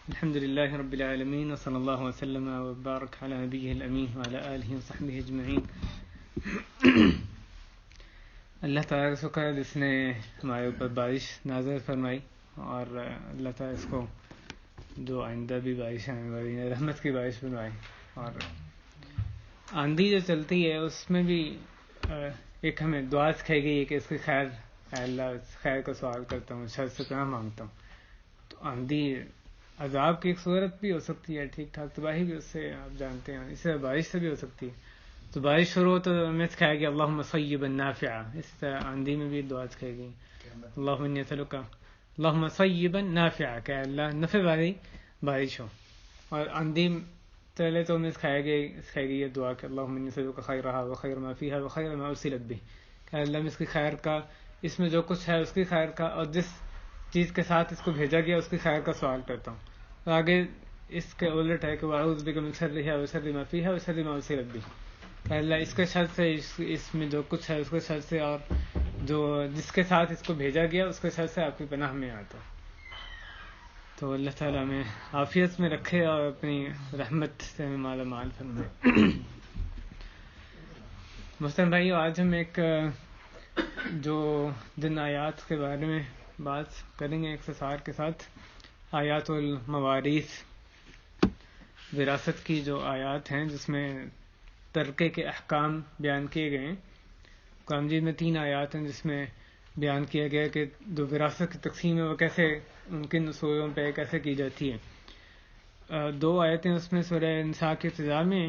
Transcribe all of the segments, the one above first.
الحمد لله رب العالمين وصلى الله وسلم وبارك على نبيه الأمين وعلى آله وصحبه أجمعين. اللہ تعالیٰ کا شکر ہے جس نے ہمارے اوپر بارش نازل فرمائی، اور اللہ تعالیٰ اس کو جو آئندہ بھی بارش آنے والی ہے رحمت کی بارش بنوائے. اور آندھی جو چلتی ہے اس میں بھی ایک ہمیں دعا سکھائی گئی ہے کہ اس کی خیر، اے اللہ اس خیر کا سوال کرتا ہوں، شر سے پناہ مانگتا ہوں. تو آندھی عذاب کی ایک صورت بھی ہو سکتی ہے، ٹھیک ٹھاک تباہی بھی اس سے آپ جانتے ہیں، اس سے بارش سے بھی ہو سکتی ہے. تو بارش شروع ہو تو ہمیں سکھایا گیا اللہم صیبا نافعا. اس طرح آندھی میں بھی دعا سکھائی گئی اللہم انی اسألک اللہم صیبا نافعا، کہ اللہ نفع والی بارش ہو. اور آندھی چلے تو ہمیں سکھائی گئی یہ دعا کہ اللہم انی اسألک خیرہا وخیر ما فیہا وخیر ما ارسلت بہ، کہ اللہ میں اس کی خیر کا، اس میں جو کچھ ہے اس کی خیر کا، اور جس چیز کے ساتھ اس کو بھیجا گیا اس کی خیر کا سوال کرتا ہوں. تو آگے اس کے الٹ ہے کہ واعوذ بک من شرھا وشر ما فیھا وشر ما ارسلت بہ، کہ اللہ اس کے شر سے، اس میں جو کچھ ہے اس کے شر سے، اور جو جس کے ساتھ اس کو بھیجا گیا اس کے شر سے آپ کی پناہ میں آتا. تو اللہ تعالیٰ ہمیں عافیت میں رکھے اور اپنی رحمت سے ہمیں مالا مال فرمائے. محترم بھائی، آج ہم ایک جو جن آیات کے بارے میں بات کریں گے اختصار کے ساتھ، آیات الموارث، وراثت کی جو آیات ہیں جس میں ترکے کے احکام بیان کیے گئے ہیں. قرآن مجید میں 3 آیات ہیں جس میں بیان کیا گیا کہ جو وراثت کی تقسیم ہے وہ کیسے ان کن اصولوں پہ کیسے کی جاتی ہے. 2 آیتیں اس میں سورہ نساء کی ابتدا میں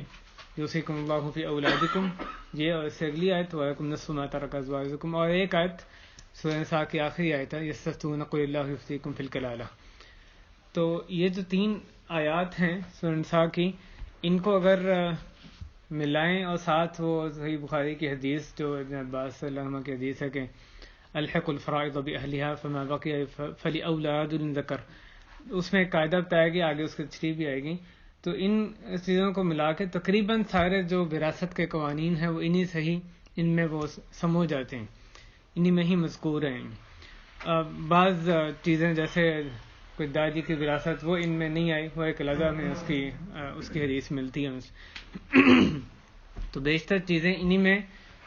یوصیکم اللہ فی اولادکم، یہ، اور اس سے اگلی آیت وَلَکُمْ نِصْفُ مَا تَرَکَ أَزْوَاجُکم، اور ایک آیت سورہ نساء کی آخری آیت ہے یستفتون قل اللہ یفتیکم فی الکلالہ. تو یہ جو 3 آیات ہیں سورہ نساء کی، ان کو اگر ملائیں اور ساتھ وہ صحیح بخاری کی حدیث جو ابن عباس صلی اللہ علیہ وسلم کی حدیث ہے کہ الحق الفرائض بأہلھا فما بقی فلأولاد الذکر، اس میں ایک قاعدہ بتایا گیا، آگے اس کی تشریح بھی آئے گی. تو ان چیزوں کو ملا کے تقریباً سارے جو وراثت کے قوانین ہیں وہ انہی سے ہی ان میں وہ سمو جاتے ہیں، انہی میں ہی مذکور ہیں. بعض چیزیں جیسے کوئی دادی کی وراثت وہ ان میں نہیں آئی، وہ ایک الگ میں اس کی حدیث ملتی ہے. تو بیشتر چیزیں انہی میں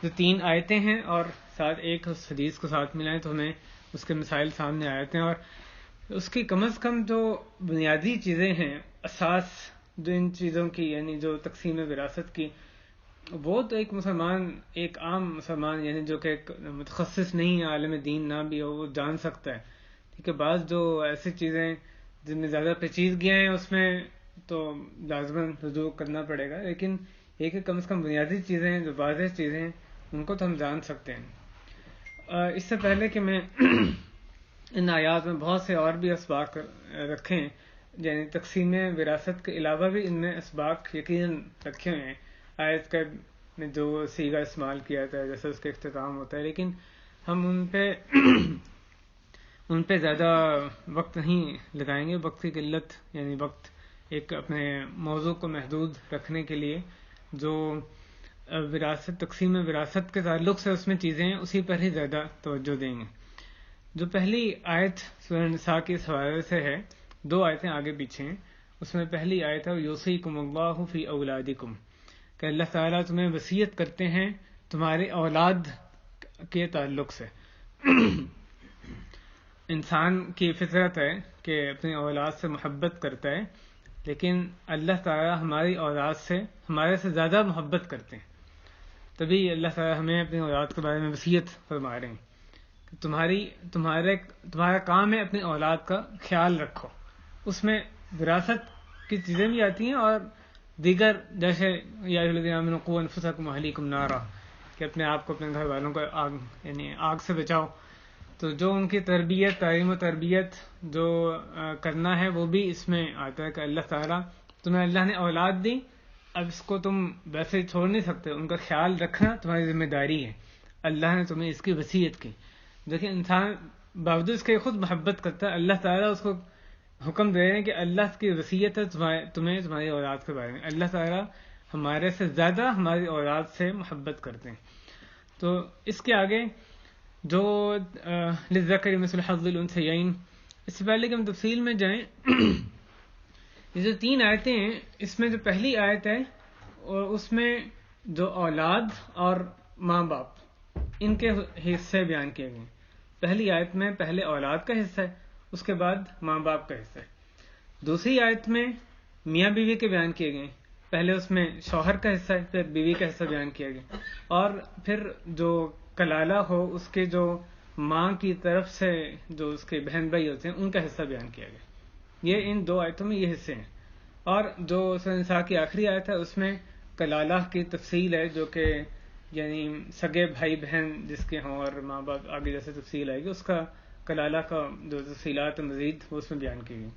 جو 3 آیتیں ہیں اور ساتھ ایک اس حدیث کو ساتھ ملائیں تو ہمیں اس کے مسائل سامنے آ جاتے ہیں. اور اس کی کم از کم جو بنیادی چیزیں ہیں، اساس جو ان چیزوں کی، یعنی جو تقسیم وراثت کی، وہ تو ایک مسلمان، ایک عام مسلمان، یعنی جو کہ ایک متخصص نہیں ہے، عالم دین نہ بھی ہو، وہ جان سکتا ہے. ٹھیک ہے، بعض جو ایسی چیزیں جن میں زیادہ پیچیدگیاں ہیں اس میں تو لازماً رجوع کرنا پڑے گا، لیکن ایک کم از کم بنیادی چیزیں جو واضح چیزیں ہیں ان کو تو ہم جان سکتے ہیں. اس سے پہلے کہ میں ان آیات میں بہت سے اور بھی اسباق رکھیں، یعنی تقسیم وراثت کے علاوہ بھی ان میں اسباق یقیناً رکھے ہوئے ہیں. آیت کا میں جو صیغہ استعمال کیا جاتا ہے جیسے اس کا اختتام ہوتا ہے، لیکن ہم ان پہ زیادہ وقت نہیں لگائیں گے. وقت کی قلت، یعنی وقت ایک اپنے موضوع کو محدود رکھنے کے لیے جو وراثت، تقسیم وراثت کے تعلق سے اس میں چیزیں ہیں اسی پر ہی زیادہ توجہ دیں گے. جو پہلی آیت سورہ نساء کے حوالے سے ہے، 2 آیتیں آگے پیچھے ہیں. اس میں پہلی آیت ہے یوصیکم اللہ فی اولادکم، کہ اللہ تعالیٰ تمہیں وصیت کرتے ہیں تمہارے اولاد کے تعلق سے. انسان کی فطرت ہے کہ اپنی اولاد سے محبت کرتا ہے، لیکن اللہ تعالیٰ ہماری اولاد سے، ہمارے سے زیادہ محبت کرتے ہیں. تبھی اللہ تعالیٰ ہمیں اپنی اولاد کے بارے میں وصیت فرما رہے ہیں کہ تمہارا کام ہے اپنی اولاد کا خیال رکھو. اس میں وراثت کی چیزیں بھی آتی ہیں اور دیگر جیسے یا ایھا الذین آمنوا قوا انفسکم واہلیکم نارا، کہ اپنے آپ کو، اپنے گھر والوں کو آگ سے بچاؤ. تو جو ان کی تربیت، تعلیم و تربیت جو کرنا ہے وہ بھی اس میں آتا ہے کہ اللہ تعالیٰ، تمہیں اللہ نے اولاد دی، اب اس کو تم ویسے چھوڑ نہیں سکتے، ان کا خیال رکھنا تمہاری ذمہ داری ہے. اللہ نے تمہیں اس کی وصیت کی. دیکھیں انسان باوجود اس کے خود محبت کرتا ہے، اللہ تعالیٰ اس کو حکم دے رہے ہیں کہ اللہ کی وصیت ہے تمہیں تمہاری اولاد کے بارے میں. اللہ تعالیٰ ہمارے سے زیادہ ہماری اولاد سے محبت کرتے ہیں. تو اس کے آگے جو للذکر مثل حظ الانثیین، اس سے پہلے کہ ہم تفصیل میں جائیں یہ جو 3 آیتیں ہیں اس میں جو پہلی آیت ہے اس میں جو اولاد اور ماں باپ ان کے حصے بیان کیے گئے. پہلی آیت میں پہلے اولاد کا حصہ ہے، اس کے بعد ماں باپ کا حصہ ہے. دوسری آیت میں میاں بیوی کے بیان کیے گئے، پہلے اس میں شوہر کا حصہ ہے، پھر بیوی کا حصہ بیان کیا گیا، اور پھر جو کلالہ ہو اس کے جو ماں کی طرف سے جو اس کے بہن بھائی ہوتے ہیں ان کا حصہ بیان کیا گیا. یہ ان 2 آیتوں میں یہ حصے ہیں. اور جو سورہ نساء کی آخری آیت ہے اس میں کلالہ کی تفصیل ہے، جو کہ یعنی سگے بھائی بہن جس کے ہوں اور ماں باپ، آگے جیسے تفصیل آئے گی اس کا کلالہ کا جو تفصیلات مزید وہ اس میں بیان کی گئی.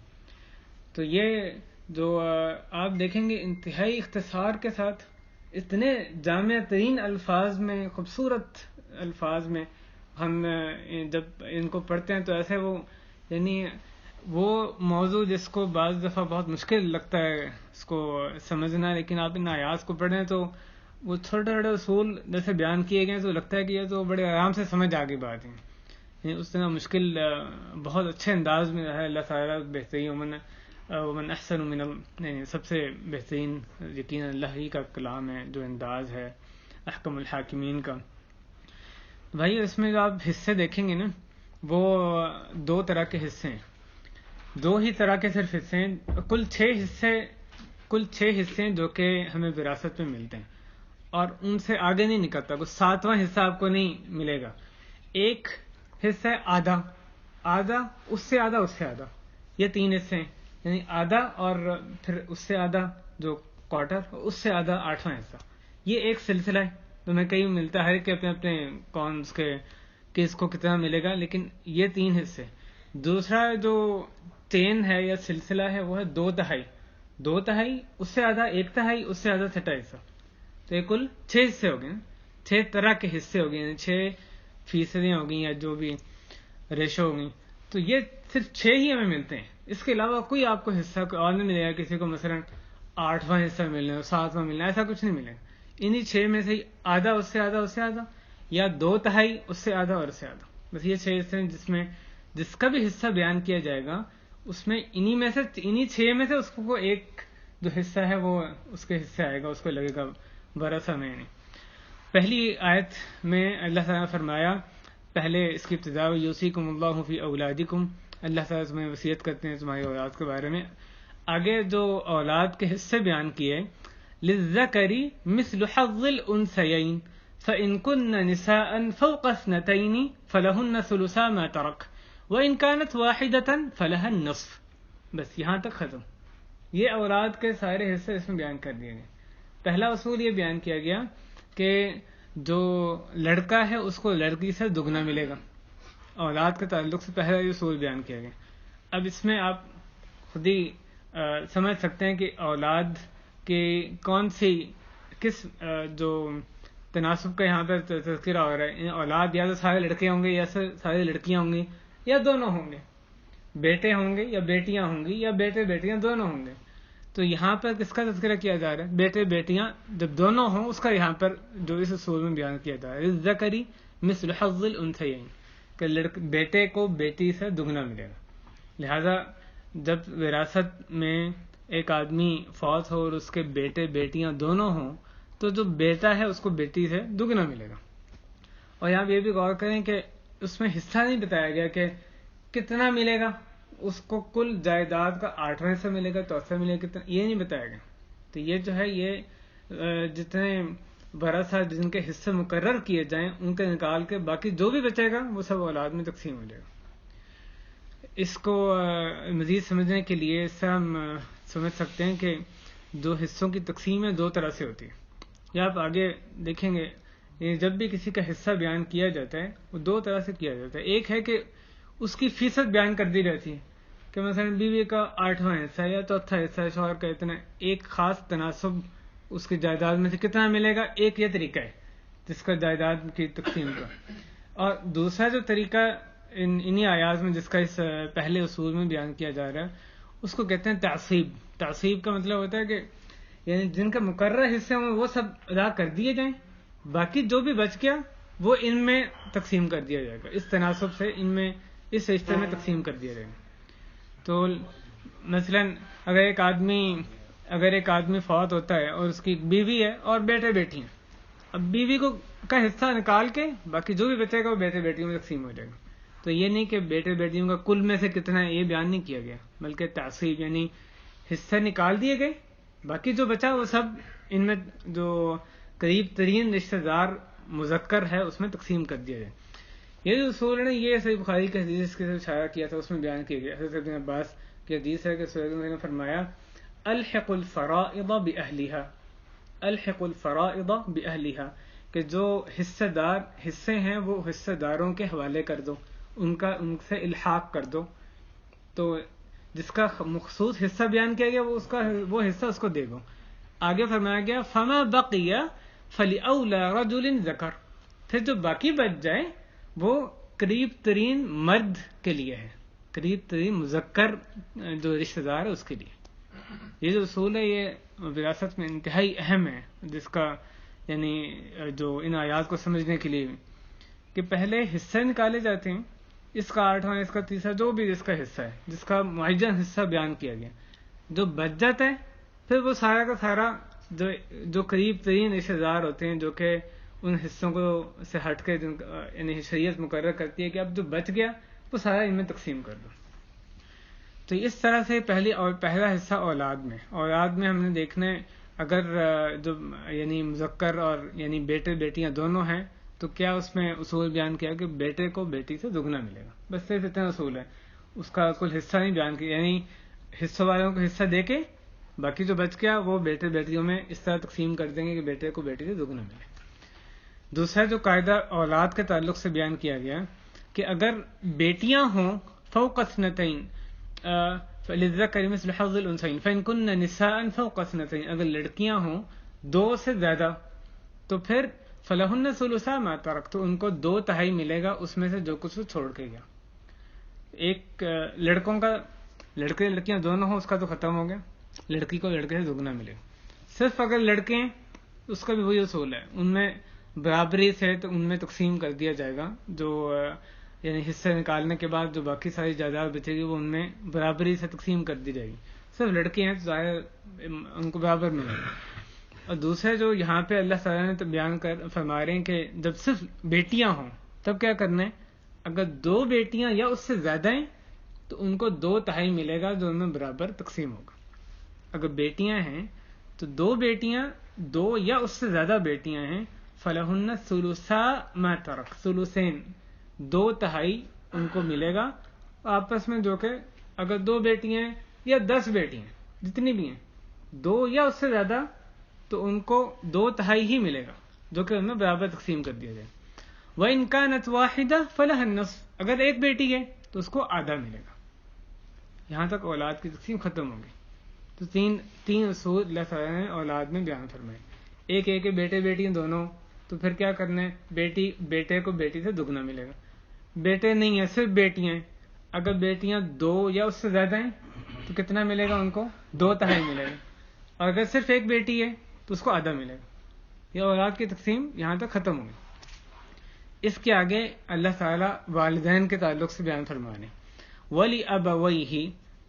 تو یہ جو آپ دیکھیں گے انتہائی اختصار کے ساتھ اتنے جامع ترین الفاظ میں، خوبصورت الفاظ میں ہم جب ان کو پڑھتے ہیں تو ایسے وہ یعنی وہ موضوع جس کو بعض دفعہ بہت مشکل لگتا ہے اس کو سمجھنا، لیکن آپ ان آیات کو پڑھیں تو وہ چھوٹے چھوٹے اصول جیسے بیان کیے گئے تو لگتا ہے کہ یہ تو بڑے آرام سے سمجھ آ گئی بات ہے. اس طرح مشکل بہت اچھے انداز میں ہے. اللہ تعالیٰ بہترین ومن احسن من سب سے بہترین یقین اللہ ہی کا کلام ہے جو انداز ہے احکم الحاکمین کا. بھائی اس میں جو آپ حصے دیکھیں گے نا وہ 2 طرح کے حصے ہیں، 2 ہی طرح کے صرف حصے ہیں. کل 6 حصے ہیں جو کہ ہمیں وراثت میں ملتے ہیں اور ان سے آگے نہیں نکلتا. کوئی 7واں حصہ آپ کو نہیں ملے گا. ایک حصہ ہے آدھا، اس سے آدھا، یہ 3 حصے ہیں. یعنی آدھا اور پھر اس سے آدھا جو کوارٹر، اس سے آدھا 8واں حصہ. یہ ایک سلسلہ ہے تو میں کئی ملتا ہے کہ اپنے اپنے کون اس کے کس کو کتنا ملے گا، لیکن یہ 3 حصے. دوسرا جو چین ہے یا سلسلہ ہے وہ ہے 2/3، اس سے آدھا 1/3، اس سے آدھا 6واں حصہ. تو یہ کل 6 حصے ہو گئے، 6 طرح کے حصے ہو گئے، یعنی 6% ہو گئی یا جو بھی ریشو ہو گئی. تو یہ صرف 6 ہی ہمیں ملتے ہیں، اس کے علاوہ کوئی آپ کو حصہ کوئی اور نہیں ملے گا. کسی کو مثلا 8واں حصہ ملنا ہے، 7واں ملنا ہے، ایسا کچھ نہیں ملے گا. انہی 6 میں سے آدھا، اس سے آدھا، یا 2/3 اس سے آدھا اور اس سے آدھا. بس یہ 6 حصے ہیں جس کا بھی حصہ بیان کیا جائے گا اس میں انہی 6 میں سے اس کو ایک جو حصہ ہے وہ اس کے حصے آئے گا، اس کو لگے گا ورثہ میں. پہلی آیت میں اللہ تعالیٰ نے فرمایا، پہلے اس کی ابتدا یوصیکم اللہ فی اولادکم، اللہ تعالیٰ تمہیں وصیت کرتے ہیں تمہاری اولاد کے بارے میں. آگے جو اولاد کے حصے بیان کیے، للذکر مثل حظ الانثیین فإن كن نساء فوق 2 فلهن ثلثا ما ترك وإن كانت واحدة فلها النصف. بس یہاں تک ختم. یہ اولاد کے سارے حصے اس میں بیان کر دیے گئے. پہلا اصول یہ بیان کیا گیا کہ جو لڑکا ہے اس کو لڑکی سے دگنا ملے گا. اولاد کے تعلق سے پہلا یہ اصول بیان کیا گیا. اب اس میں آپ خود ہی سمجھ سکتے ہیں کہ اولاد کے کس جو تناسب کا یہاں پر تذکرہ ہو رہا ہے. اولاد یا تو سارے لڑکے ہوں گے یا ساری لڑکیاں ہوں گی یا دونوں ہوں گے، بیٹے ہوں گے یا بیٹیاں ہوں گی یا بیٹے بیٹیاں دونوں ہوں گے. تو یہاں پر کس کا تذکرہ کیا جا رہا ہے؟ بیٹے بیٹیاں جب دونوں ہوں اس کا یہاں پر جو اس اصول میں بیان کیا جا رہا ہے، ذکری مثل حظ الانثیین، کہ بیٹے کو بیٹی سے دگنا ملے گا. لہذا جب وراثت میں ایک آدمی فوت ہو اور اس کے بیٹے بیٹیاں دونوں ہوں تو جو بیٹا ہے اس کو بیٹی سے دگنا ملے گا. اور یہاں یہ بھی غور کریں کہ اس میں حصہ نہیں بتایا گیا کہ کتنا ملے گا. اس کو کل جائیداد کا 8واں حصہ ملے گا، چوتھا ملے گا، کتنا یہ نہیں بتایا گیا. تو یہ جو ہے یہ جتنے ورثہ جن کے حصے مقرر کیے جائیں ان کے نکال کے باقی جو بھی بچے گا وہ سب اولاد میں تقسیم ہو جائے گا. اس کو مزید سمجھنے کے لیے اس سے ہم سمجھ سکتے ہیں کہ جو حصوں کی تقسیم ہے 2 طرح سے ہوتی ہے. یا آپ آگے دیکھیں گے جب بھی کسی کا حصہ بیان کیا جاتا ہے وہ 2 طرح سے کیا جاتا ہے. ایک ہے کہ اس کی فیصد بیان کر دی رہتی ہے کہ مثلا بیوی کا 8واں حصہ یا چوتھا حصہ، شوہر کا اتنا، ایک خاص تناسب اس کی جائیداد میں سے کتنا ملے گا. ایک یہ طریقہ ہے جس کا جائیداد کی تقسیم کا. اور دوسرا جو طریقہ انہی آیات میں جس کا اس پہلے اصول میں بیان کیا جا رہا ہے اس کو کہتے ہیں تعصیب. تعصیب کا مطلب ہوتا ہے کہ یعنی جن کا مقرر حصے ہوں وہ سب ادا کر دیے جائیں، باقی جو بھی بچ گیا وہ ان میں تقسیم کر دیا جائے گا، اس تناسب سے ان میں اس رشتے میں تقسیم کر دیا جائے گا. تو مثلاً اگر ایک آدمی فوت ہوتا ہے اور اس کی ایک بیوی ہے اور بیٹے بیٹی ہیں، اب بیوی کا حصہ نکال کے باقی جو بھی بچے گا وہ بیٹے بیٹیوں میں تقسیم ہو جائے گا. تو یہ نہیں کہ بیٹے بیٹیوں کا کل میں سے کتنا ہے یہ بیان نہیں کیا گیا، بلکہ تعصیب یعنی حصے نکال دیے گئے، باقی جو بچا وہ سب ان میں جو قریب ترین رشتہ دار مذکر ہے اس میں تقسیم کر دیا جائے. یہ جو اصول ہے نا، یہ صحیح بخاری کی حدیث کے اشارہ کیا تھا، اس میں بیان کیا گیا. حضرت ابن عباس کی حدیث ہے کہ رسول اللہ نے فرمایا الحق الفرائض بأہلها، الحق الفرائض بأہلها، کہ جو حصے ہیں وہ حصہ داروں کے حوالے کر دو، ان سے الحاق کر دو. تو جس کا مخصوص حصہ بیان کیا گیا وہ حصہ اس کو دے دو. آگے فرمایا گیا فما بقی فلأولی رجل ذکر، پھر جو باقی بچ جائے وہ قریب ترین مرد کے لیے ہے، قریب ترین مذکر جو رشتہ دار ہے اس کے لیے. یہ جو اصول ہے یہ وراثت میں انتہائی اہم ہے، جس کا یعنی جو ان آیات کو سمجھنے کے لیے کہ پہلے حصے نکالے جاتے ہیں، اس کا 8واں، اس کا 30واں، جو بھی جس کا حصہ ہے، جس کا معین حصہ بیان کیا گیا، جو بچ جاتا ہے پھر وہ سارا کا سارا جو قریب ترین رشتہ دار ہوتے ہیں جو کہ ان حصوں کو سے ہٹ کے یعنی شریعت مقرر کرتی ہے کہ اب جو بچ گیا وہ سارا ان میں تقسیم کر دو. تو اس طرح سے پہلا حصہ اولاد میں ہم نے دیکھنا ہے اگر جو یعنی مذکر اور یعنی بیٹے بیٹیاں دونوں ہیں تو کیا اس میں اصول بیان کیا کہ بیٹے کو بیٹی سے دگنا ملے گا، بس صرف اتنا اصول ہے. اس کا کل حصہ نہیں بیان کیا، یعنی حصوں والوں کو حصہ دے کے باقی جو بچ گیا وہ بیٹے بیٹیوں میں اس طرح تقسیم کر دیں گے کہ بیٹے کو بیٹی سے دگنا ملے. دوسرا جو قاعدہ اولاد کے تعلق سے بیان کیا گیا کہ اگر بیٹیاں ہوں فوق اثنتین فللذکر مثل حظ الانثیین فإن کن نساء فوق اثنتین، اگر لڑکیاں ہوں 2 سے زیادہ تو پھر فلہن ثلثا ما ترک، تو ان کو 2/3 ملے گا اس میں سے جو کچھ وہ چھوڑ کے گیا. ایک لڑکے لڑکیاں دونوں ہوں اس کا تو ختم ہو گیا، لڑکی کو لڑکے سے دگنا ملے گا. صرف اگر لڑکے ہیں اس کا بھی وہی اصول ہے، ان میں برابری سے تو ان میں تقسیم کر دیا جائے گا، جو یعنی حصے نکالنے کے بعد جو باقی ساری جائیداد بچے گی وہ ان میں برابری سے تقسیم کر دی جائے گی. صرف لڑکے ہیں تو ظاہر ان کو برابر ملے گا. اور دوسرے جو یہاں پہ اللہ تعالیٰ نے بیان فرما رہے ہیں کہ جب صرف بیٹیاں ہوں تب کیا کرنا ہے، اگر 2 بیٹیاں یا اس سے زیادہ ہیں تو ان کو 2/3 ملے گا جو ان میں برابر تقسیم ہوگا. اگر بیٹیاں ہیں تو 2 بیٹیاں 2 یا اس سے زیادہ بیٹیاں ہیں فلہن ثلثا ما ترک، ثلثین 2/3 ان کو ملے گا آپس میں، جو کہ اگر 2 بیٹیاں ہیں یا 10 بیٹیاں جتنی بھی ہیں 2 یا اس سے زیادہ تو ان کو 2/3 ہی ملے گا جو کہ ان میں برابر تقسیم کر دیا جائے. وَإِن كَانَتْ وَاحِدَةٌ فَلَهَا النِّصْفُ، اگر ایک بیٹی ہے تو اس کو آدھا ملے گا. یہاں تک اولاد کی تقسیم ختم ہوگی. تو تین اصول اللہ تعالیٰ نے اولاد میں بیان فرمائے. ایک ہے کہ بیٹے بیٹیاں دونوں، تو پھر کیا کرنا ہے، بیٹے کو بیٹی سے دگنا ملے گا. بیٹے نہیں ہیں صرف بیٹیاں ہیں، اگر بیٹیاں 2 یا اس سے زیادہ ہیں تو کتنا ملے گا، ان کو 2/3 ملے گا. اور اگر صرف ایک بیٹی ہے تو اس کو آدھا ملے گا. یہ اولاد کی تقسیم یہاں تک ختم ہوگی. اس کے آگے اللہ تعالیٰ والدین کے تعلق سے بیان فرمانے وَلِأَبَوَيْهِ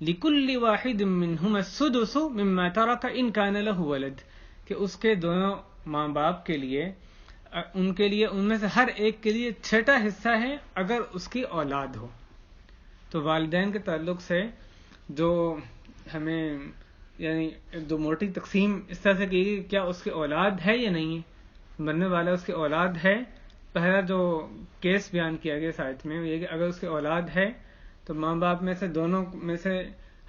لِكُلِّ وَاحِدٍ مِّنْهُمَا السُّدُسُ مِمَّا تَرَكَ إِنْ كَانَ لَهُ وَلَدٌ، کہ اس کے دونوں ماں باپ کے لیے ان میں سے ہر ایک کے لیے 6واں حصہ ہے اگر اس کی اولاد ہو. تو والدین کے تعلق سے جو ہمیں یعنی جو موٹی تقسیم اس طرح سے کی گئی، کیا اس کی اولاد ہے یا نہیں ہے، مرنے والا اس کی اولاد ہے. پہلا جو کیس بیان کیا گیا اس آیت میں یہ کہ اگر اس کی اولاد ہے تو ماں باپ میں سے دونوں میں سے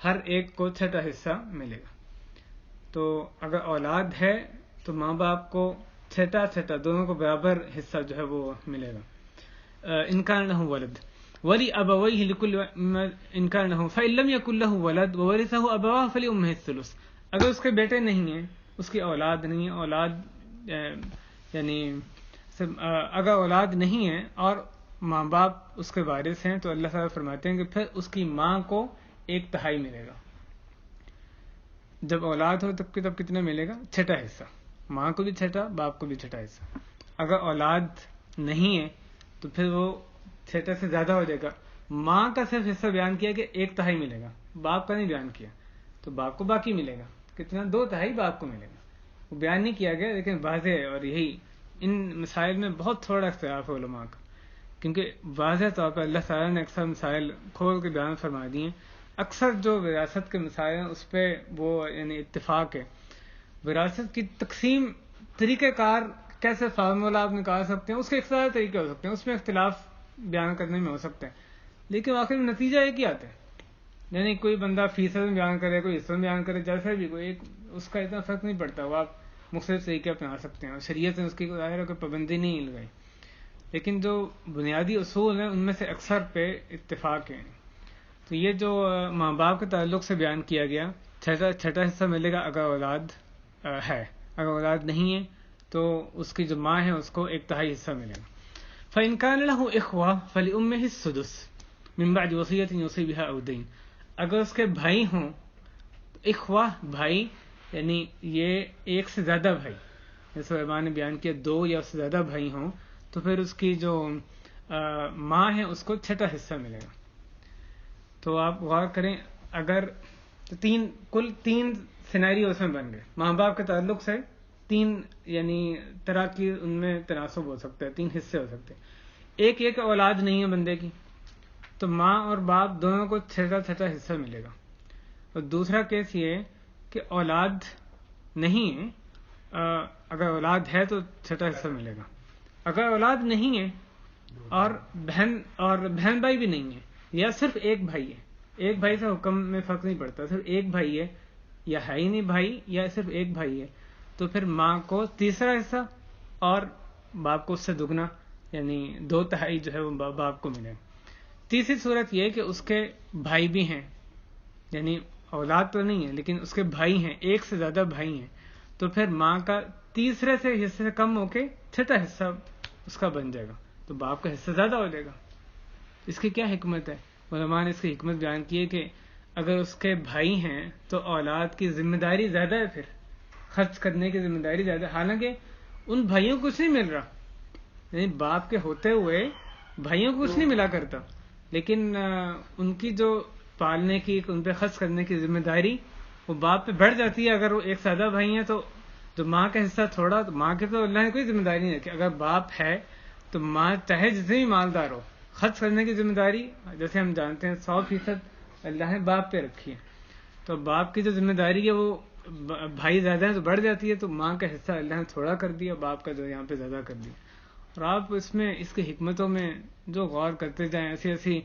ہر ایک کو 6واں حصہ ملے گا. تو اگر اولاد ہے تو ماں باپ کو 6واں دونوں کو برابر حصہ جو ہے وہ ملے گا. ان کان لہ ولد وَلِأَبَوَيْهِ لِكُلِّ إِنْ كَانَ لَهُ فَإِن لَّمْ يَكُن لَّهُ وَلَدٌ وَوَرِثَهُ أَبَوَاهُ فَلِأُمِّهِ الثُّلُثُ، اگر اس کے بیٹے نہیں ہیں، اس کی اولاد نہیں ہے، یعنی اگر اولاد نہیں ہے اور ماں باپ اس کے وارث ہیں تو اللہ تعالیٰ فرماتے ہیں کہ پھر اس کی ماں کو 1/3 ملے گا. جب اولاد ہو تب کتنا ملے گا، 6واں حصہ، ماں کو بھی 6واں، باپ کو بھی 6واں حصہ. اگر اولاد نہیں ہے تو پھر وہ 6واں سے زیادہ ہو جائے گا. ماں کا صرف حصہ بیان کیا کہ 1/3 ملے گا، باپ کا نہیں بیان کیا تو باپ کو باقی ملے گا. کتنا؟ 2/3 باپ کو ملے گا. وہ بیان نہیں کیا گیا لیکن واضح ہے. اور یہی ان مسائل میں بہت تھوڑا اختلاف ہے علماء کا، کیونکہ واضح طور پر اللہ تعالیٰ نے اکثر مسائل کھول کے بیان فرما دیے ہیں. اکثر جو وراثت کے مسائل ہیں اس پہ وہ یعنی اتفاق ہے. وراثت کی تقسیم طریقہ کار کیسے فارمولہ آپ نکال سکتے ہیں، اس کے اختلاف طریقے ہو سکتے ہیں، اس میں اختلاف بیان کرنے میں ہو سکتا ہے، لیکن آخر میں نتیجہ ایک ہی آتا ہے. یعنی کوئی بندہ فیصد میں بیان کرے، کوئی حصہ میں بیان کرے، جیسا بھی کوئی ایک اس کا اتنا فرق نہیں پڑتا. وہ آپ مختلف طریقے اپنا سکتے ہیں اور شریعت نے اس کی ظاہر ہے کوئی پابندی نہیں لگائی. لیکن جو بنیادی اصول ہیں ان میں سے اکثر پہ اتفاق ہے. تو یہ جو ماں باپ کے تعلق سے بیان کیا گیا، چھٹا حصہ ملے گا اگر اولاد ہے. اگر اولاد نہیں ہے تو اس کی جو ماں ہے اس کو 1/3 حصہ ملے گا. فَإِنْ كَانَ لَهُ إِخْوَةٌ فَلِأُمِّهِ السُّدُسُ مِنْ بَعْدِ وَصِيَّةٍ يُوصِي بِهَا أَوْ دَيْنٍ. اگر اس کے بھائی ہوں، اخوہ بھائی یعنی یہ ایک سے زیادہ بھائی، جیسے علماء نے بیان کیا 2 یا اس سے زیادہ بھائی ہوں تو پھر اس کی جو ماں ہے اس کو 6واں حصہ ملے گا. تو آپ غور کریں، اگر کل 3 سینیریو اس میں بن گئے. ماں باپ کے تعلق سے 3 یعنی طرح کی ان میں تناسب ہو سکتا ہے، 3 حصے ہو سکتے ہیں. ایک اولاد نہیں ہے بندے کی تو ماں اور باپ دونوں کو 6واں حصہ ملے گا. اور دوسرا کیس یہ ہے کہ اولاد نہیں ہے، اگر اولاد ہے تو 6واں حصہ ملے گا. اگر اولاد نہیں ہے اور بہن بھائی بھی نہیں ہے یا صرف ایک بھائی ہے، ایک بھائی سے حکم میں فرق نہیں پڑتا، صرف ایک بھائی ہے یا ہے ہی نہیں بھائی یا صرف ایک بھائی ہے، تو پھر ماں کو 3واں حصہ اور باپ کو اس سے دگنا یعنی 2/3 جو ہے وہ باپ کو ملے. تیسری صورت یہ کہ اس کے بھائی بھی ہیں، یعنی اولاد تو نہیں ہے لیکن اس کے بھائی ہیں، ایک سے زیادہ بھائی ہیں، تو پھر ماں کا 3 سے حصے سے کم ہو کے 6واں حصہ اس کا بن جائے گا، تو باپ کا حصہ زیادہ ہو جائے گا. اس کی کیا حکمت ہے؟ علماء نے اس کی حکمت بیان کی ہے کہ اگر اس کے بھائی ہیں تو اولاد کی ذمہ داری زیادہ ہے، پھر خرچ کرنے کی ذمہ داری زیادہ، حالانکہ ان بھائیوں کو کچھ نہیں مل رہا، یعنی باپ کے ہوتے ہوئے بھائیوں کو کچھ نہیں ملا کرتا، لیکن ان کی جو پالنے کی، ان پہ خرچ کرنے کی ذمہ داری وہ باپ پہ بڑھ جاتی ہے. اگر وہ ایک سادہ بھائی ہیں تو جو ماں کا حصہ تھوڑا، تو ماں کے تو اللہ نے کوئی ذمہ داری نہیں رکھی. اگر باپ ہے تو ماں چاہے جتنے بھی مالدار ہو، خرچ کرنے کی ذمہ داری جیسے ہم جانتے ہیں 100% اللہ نے باپ پہ رکھی ہے. تو باپ کی جو ذمہ داری ہے وہ بھائی زیادہ ہے تو بڑھ جاتی ہے، تو ماں کا حصہ اللہ نے تھوڑا کر دیا، باپ کا جو یہاں پہ زیادہ کر دیا. اور آپ اس میں اس کی حکمتوں میں جو غور کرتے جائیں، ایسی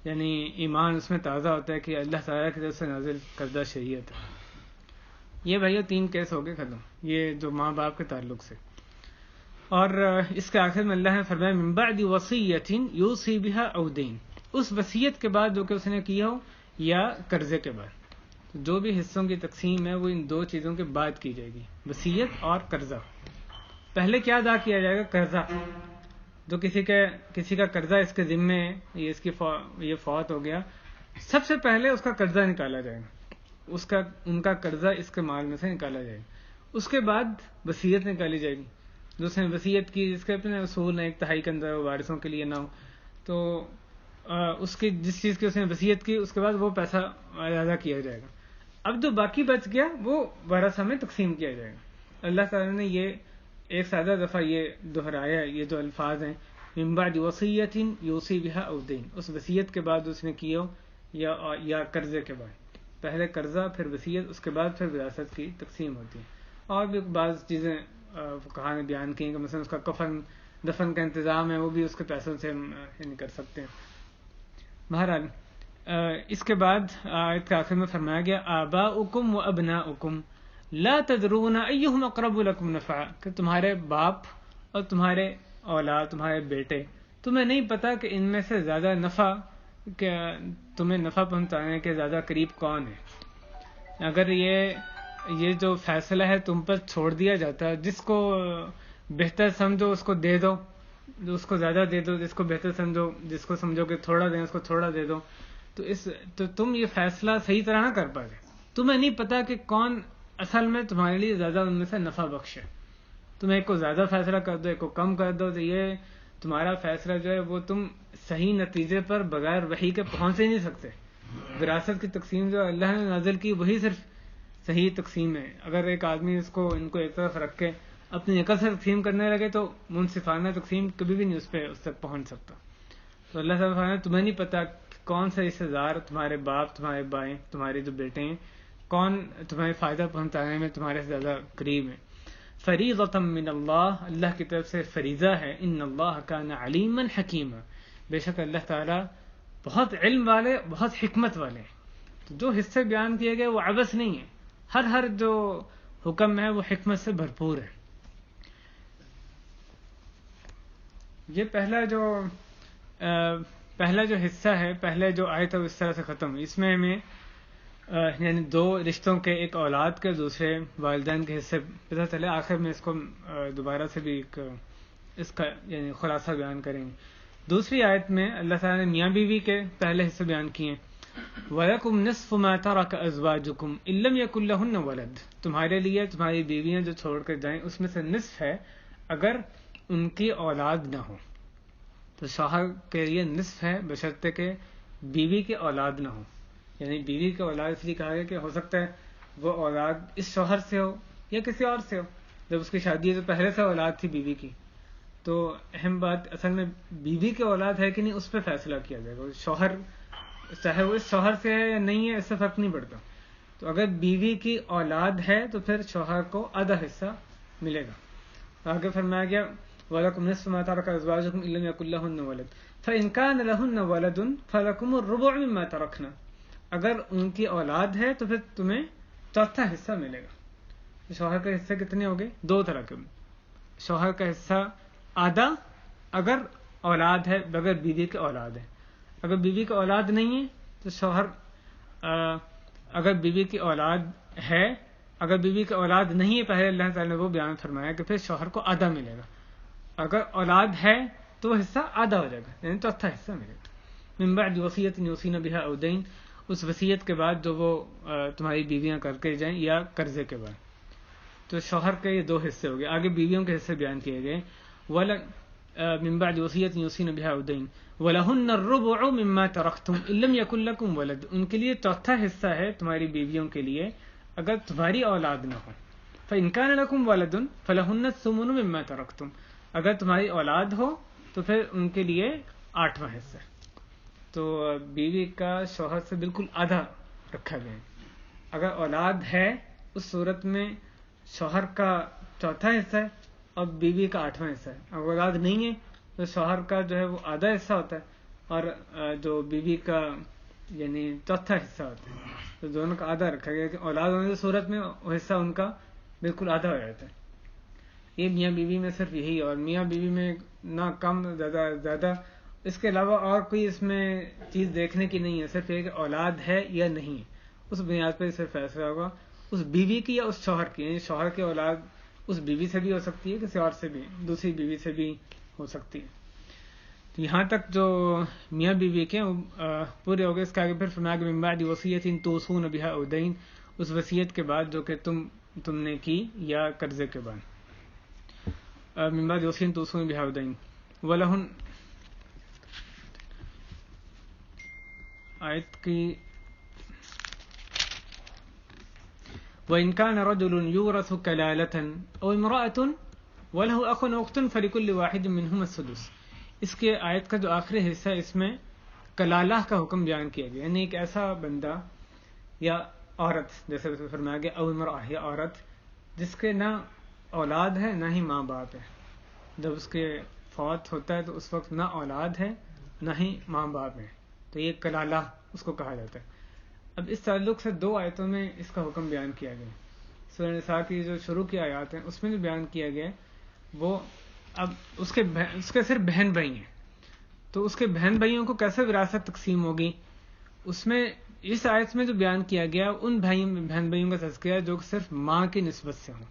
یعنی ایمان اس میں تازہ ہوتا ہے کہ اللہ تعالیٰ کی طرف سے نازل کردہ شریعت ہے. یہ بھائیو 3 کیس ہو گئے ختم، یہ جو ماں باپ کے تعلق سے. اور اس کے آخر میں اللہ نے فرمایا من بعد وصیۃ یوصی بها او دین، اس وصیت کے بعد جو کہ اس نے کیا ہو یا قرضے کے بعد. تو جو بھی حصوں کی تقسیم ہے وہ ان 2 چیزوں کے بعد کی جائے گی، وصیت اور قرضہ. پہلے کیا ادا کیا جائے گا؟ قرضہ. جو کسی کا قرضہ اس کے ذمے ہے، یہ فوت ہو گیا، سب سے پہلے اس کا قرضہ نکالا جائے گا، ان کا قرضہ اس کے مال میں سے نکالا جائے گا. اس کے بعد وصیت نکالی جائے گی. جو اس نے وصیت کی، جس کے اپنے اصول ہیں، 1/3 کے اندر وارثوں کے لیے نہ ہو، تو اس کی جس چیز کی اس نے وصیت کی اس کے بعد وہ پیسہ ادا کیا جائے گا. اب جو باقی بچ گیا وہ ورثہ میں تقسیم کیا جائے گا. اللہ تعالیٰ نے یہ ایک سادہ دفعہ یہ دہرایا، یہ جو الفاظ ہیں من بعد وصیۃ یوصی بها او دین، اس وصیت کے بعد اس نے کیا یا قرضے کے بعد. پہلے قرضہ، پھر وصیت، اس کے بعد پھر وراثت کی تقسیم ہوتی ہے. اور بھی بعض چیزیں فقہا نے بیان کی کہ مثلا اس کا کفن دفن کا انتظام ہے وہ بھی اس کے پیسوں سے ہم کر سکتے ہیں. بہرحال اس کے بعد آیت کے آخر میں فرمایا گیا آباؤکم و ابناؤکم لا تدرون ایہم اقرب لکم نفعا، کہ تمہارے باپ اور تمہارے اولاد، تمہارے بیٹے، تمہیں نہیں پتا کہ ان میں سے زیادہ نفع، کہ تمہیں نفع پہنچانے کے زیادہ قریب کون ہے. اگر یہ جو فیصلہ ہے تم پر چھوڑ دیا جاتا ہے، جس کو بہتر سمجھو اس کو دے دو، اس کو زیادہ دے دو، جس کو بہتر سمجھو، جس کو سمجھو کہ تھوڑا دیں اس کو تھوڑا دے دو، تو تم یہ فیصلہ صحیح طرح نہ کر پاتے. تمہیں نہیں پتا کہ کون اصل میں تمہارے لیے زیادہ ان میں سے نفع بخش ہے. تم ایک کو زیادہ فیصلہ کر دو، ایک کو کم کر دو، تو یہ تمہارا فیصلہ جو ہے وہ تم صحیح نتیجے پر بغیر وحی کے پہنچ ہی نہیں سکتے. وراثت کی تقسیم جو اللہ نے نازل کی وہی صرف صحیح تقسیم ہے. اگر ایک آدمی ان کو ایک طرف رکھ کے اپنی عقل سے تقسیم کرنے لگے تو منصفانہ تقسیم کبھی بھی نہیں اس تک پہنچ سکتا. تو اللہ تعالیٰ فرماتا ہے تمہیں نہیں پتا کون سا حصہ دار تمہارے باپ، تمہارے بائیں، تمہارے جو بیٹے ہیں، کون تمہیں فائدہ پہنچانے میں تمہارے سے زیادہ قریب ہے. فریضۃ من اللہ، اللہ کی طرف سے فریضہ ہے. ان اللہ کان علیما حکیما، بے شک اللہ تعالیٰ بہت علم والے، بہت حکمت والے. تو جو حصے بیان کیے گئے وہ عبث نہیں ہے، ہر جو حکم ہے وہ حکمت سے بھرپور ہے. یہ پہلا جو حصہ ہے، پہلے جو آیت ہے اس طرح سے ختم. اس میں ہمیں یعنی دو رشتوں کے، ایک اولاد کے، دوسرے والدین کے حصے پتہ چلے. آخر میں اس کو دوبارہ سے بھی اس کا یعنی خلاصہ بیان کریں گے. دوسری آیت میں اللہ تعالیٰ نے میاں بیوی کے پہلے حصے بیان کیے. وَلَكُمْ نِصْفُ مَا تَرَكَ أَزْوَاجُكُمْ إِن لَّمْ يَكُن لَّهُنَّ وَلَدٌ، تمہارے لیے تمہاری بیویاں جو چھوڑ کر جائیں اس میں سے نصف ہے اگر ان کی اولاد نہ ہو. تو شوہر کے لیے نصف ہے بشرطے کہ بیوی کی اولاد نہ ہو. یعنی بیوی کی اولاد اس لیے کہا گیا کہ ہو سکتا ہے وہ اولاد اس شوہر سے ہو یا کسی اور سے ہو. جب اس کی شادی ہے تو پہلے سے اولاد تھی بیوی کی. تو اہم بات اصل میں بیوی کی اولاد ہے کہ نہیں اس پہ فیصلہ کیا جائے گا. شوہر چاہے وہ اس شوہر سے ہے یا نہیں ہے اس سے فرق نہیں پڑتا. تو اگر بیوی کی اولاد ہے تو پھر شوہر کو آدھا حصہ ملے گا. آگے فرمایا گیا وَلَكُمْ نِصْفُ مَا تَرَكَ أَزْوَاجُكُمْ إِن لَّمْ يَكُن لَّهُنَّ وَلَدٌ فَإِن كَانَ لَهُنَّ وَلَدٌ فَلَكُمُ الرُّبُعُ مِمَّا تَرَكْنَ، اگر ان کی اولاد ہے تو پھر تمہیں چوتھا حصہ ملے گا. شوہر کے حصے کتنے ہو گئے؟ دو طرح کے. شوہر کا حصہ آدھا اگر اولاد ہے، بغیر بیوی کے اولاد ہے. اگر بیوی کی اولاد نہیں ہے تو شوہر اگر بیوی کی اولاد ہے، اگر بیوی کی اولاد نہیں ہے پہلے اللہ تعالیٰ نے وہ بیان فرمایا کہ پھر شوہر کو آدھا ملے گا. اگر اولاد ہے تو وہ حصہ آدھا ہو جائے گا، یعنی چوتھا حصہ ملے گا. من بعد وصیۃ یوصین بہا او دین، اس وصیت کے بعد جو وہ تمہاری بیویاں کر کے جائیں یا قرضے کے بعد. تو شوہر کے یہ دو حصے ہو گئے. آگے بیویوں کے حصے بیان کیے گئے. من بعد وصیۃ یوصین بہا او دین وَلَهُنَّ الرُّبُعُ مِمَّا تَرَكْتُمْ إِن لَّمْ يَكُن لَّكُمْ وَلَدٌ، ان کے لیے چوتھا حصہ ہے تمہاری بیویوں کے لیے اگر تمہاری اولاد نہ ہو. فَإِن كَانَ لَكُمْ وَلَدٌ فَلَهُنَّ الثُّمُنُ مِمَّا تَرَكْتُمْ، اگر تمہاری اولاد ہو تو پھر ان کے لیے آٹھواں حصہ. تو بیوی کا شوہر سے بالکل آدھا رکھا گیا ہے. اگر اولاد ہے اس صورت میں شوہر کا چوتھا حصہ ہے اور بیوی کا آٹھواں حصہ ہے. اگر اولاد نہیں ہے تو شوہر کا جو ہے وہ آدھا حصہ ہوتا ہے اور جو بیوی کا یعنی چوتھا حصہ ہوتا ہے. تو دونوں کا آدھا رکھا گیا کہ اولاد ہونے کی صورت میں وہ حصہ ان کا بالکل آدھا ہو جاتا ہے. یہ میاں بیوی میں صرف یہی ہے، اور میاں بیوی میں نہ کم زیادہ اس کے علاوہ اور کوئی اس میں چیز دیکھنے کی نہیں ہے. صرف یہ کہ اولاد ہے یا نہیں ہے، اس بنیاد پہ صرف فیصلہ ہوگا اس بیوی کی یا اس شوہر کی. یعنی شوہر کی اولاد اس بیوی سے بھی ہو سکتی ہے، کسی اور سے بھی، دوسری بیوی سے بھی ہو سکتی ہے. تو یہاں تک جو میاں بیوی کے پورے ہو گئے. اس کے آگے پھر فرمایا کہ من بعد وصیۃ توصون بہا او دین، اس وصیت کے بعد جو کہ تم نے کی یا قرضے کے بعد. من بعد وصیۃ توصون بہا او دین ولہن، آیت کی وَإِن كَانَ رَجُلٌ يُورَثُ كَلَالَةً أَوْ امْرَأَةٌ وَلَهُ أَخٌ أَوْ أُخْتٌ فَلِكُلِّ وَاحِدٍ مِّنْهُمَا السُّدُسُ. اس کے آیت کا جو آخری حصہ ہے اس میں کلالہ کا حکم بیان کیا گیا، یعنی ایک ایسا بندہ یا عورت، جیسے فرمایا گیا او امرأہ، یا عورت جس کے نہ اولاد ہے نہ ہی ماں باپ ہے. جب اس کے فوت ہوتا ہے تو اس وقت نہ اولاد ہے نہ ہی ماں باپ ہے، تو یہ کلالہ اس کو کہا جاتا ہے. اب اس تعلق سے دو آیتوں میں اس کا حکم بیان کیا گیا. سورہ نساء کی جو شروع کی آیات ہیں اس میں جو بیان کیا گیا وہ اب اس کے صرف بہن بھائی ہیں، تو اس کے بہن بھائیوں کو کیسے وراثت تقسیم ہوگی. اس میں اس آیت میں جو بیان کیا گیا ان بہن بھائیوں کا تذکرہ جو صرف ماں کی نسبت سے ہوں،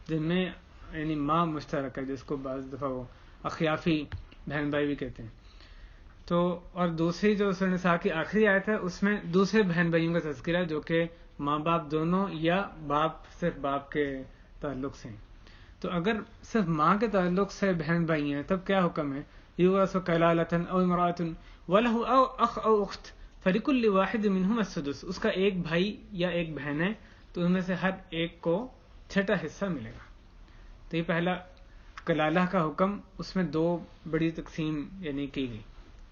جن میں یعنی ماں مشترک ہے، جس کو بعض دفعہ وہ اخیافی بہن بھائی بھی کہتے ہیں. تو اور دوسری جو سورہ نساء کی آخری آیت ہے اس میں دوسرے بہن بھائیوں کا تذکرہ جو کہ ماں باپ دونوں یا صرف باپ کے تعلق سے ہیں. تو اگر صرف ماں کے تعلق سے بہن بھائی ہیں تب کیا حکم ہے؟ یورث کلالۃ او امرأۃ وله اخ او اخت فلکل واحد منہم السدس، اس کا ایک بھائی یا ایک بہن ہے تو ان میں سے ہر ایک کو چھٹا حصہ ملے گا. تو یہ پہلا کلالہ کا حکم، اس میں دو بڑی تقسیم یعنی کی گئی.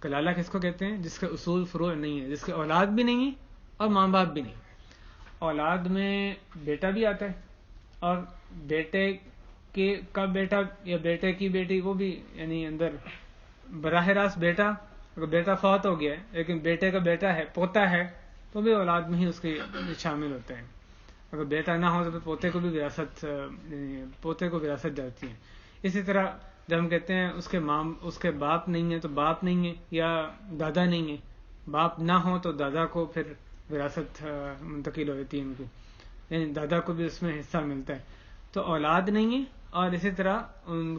کلالہ کس کو کہتے ہیں؟ جس کے اصول فروع نہیں ہے، جس کے اولاد بھی نہیں ہے اور ماں باپ بھی نہیں. اولاد میں بیٹا بھی آتا ہے، اور بیٹے کا بیٹا یا بیٹے کی بیٹی، وہ بھی یعنی اندر براہ راست بیٹا، اگر بیٹا فوت ہو گیا ہے لیکن بیٹے کا بیٹا ہے، پوتا ہے، تو بھی اولاد میں ہی اس کے شامل ہوتے ہیں. اگر بیٹا نہ ہو تو پوتے کو بھی وراثت جاتی ہے. اسی طرح جب ہم کہتے ہیں اس کے باپ نہیں ہے تو باپ نہیں ہے، یا دادا نہیں ہے، باپ نہ ہو تو دادا کو پھر وراثت منتقل ہو جاتی ہے ان کی، یعنی دادا کو بھی اس میں حصہ ملتا ہے. تو اولاد نہیں ہے، اور اسی طرح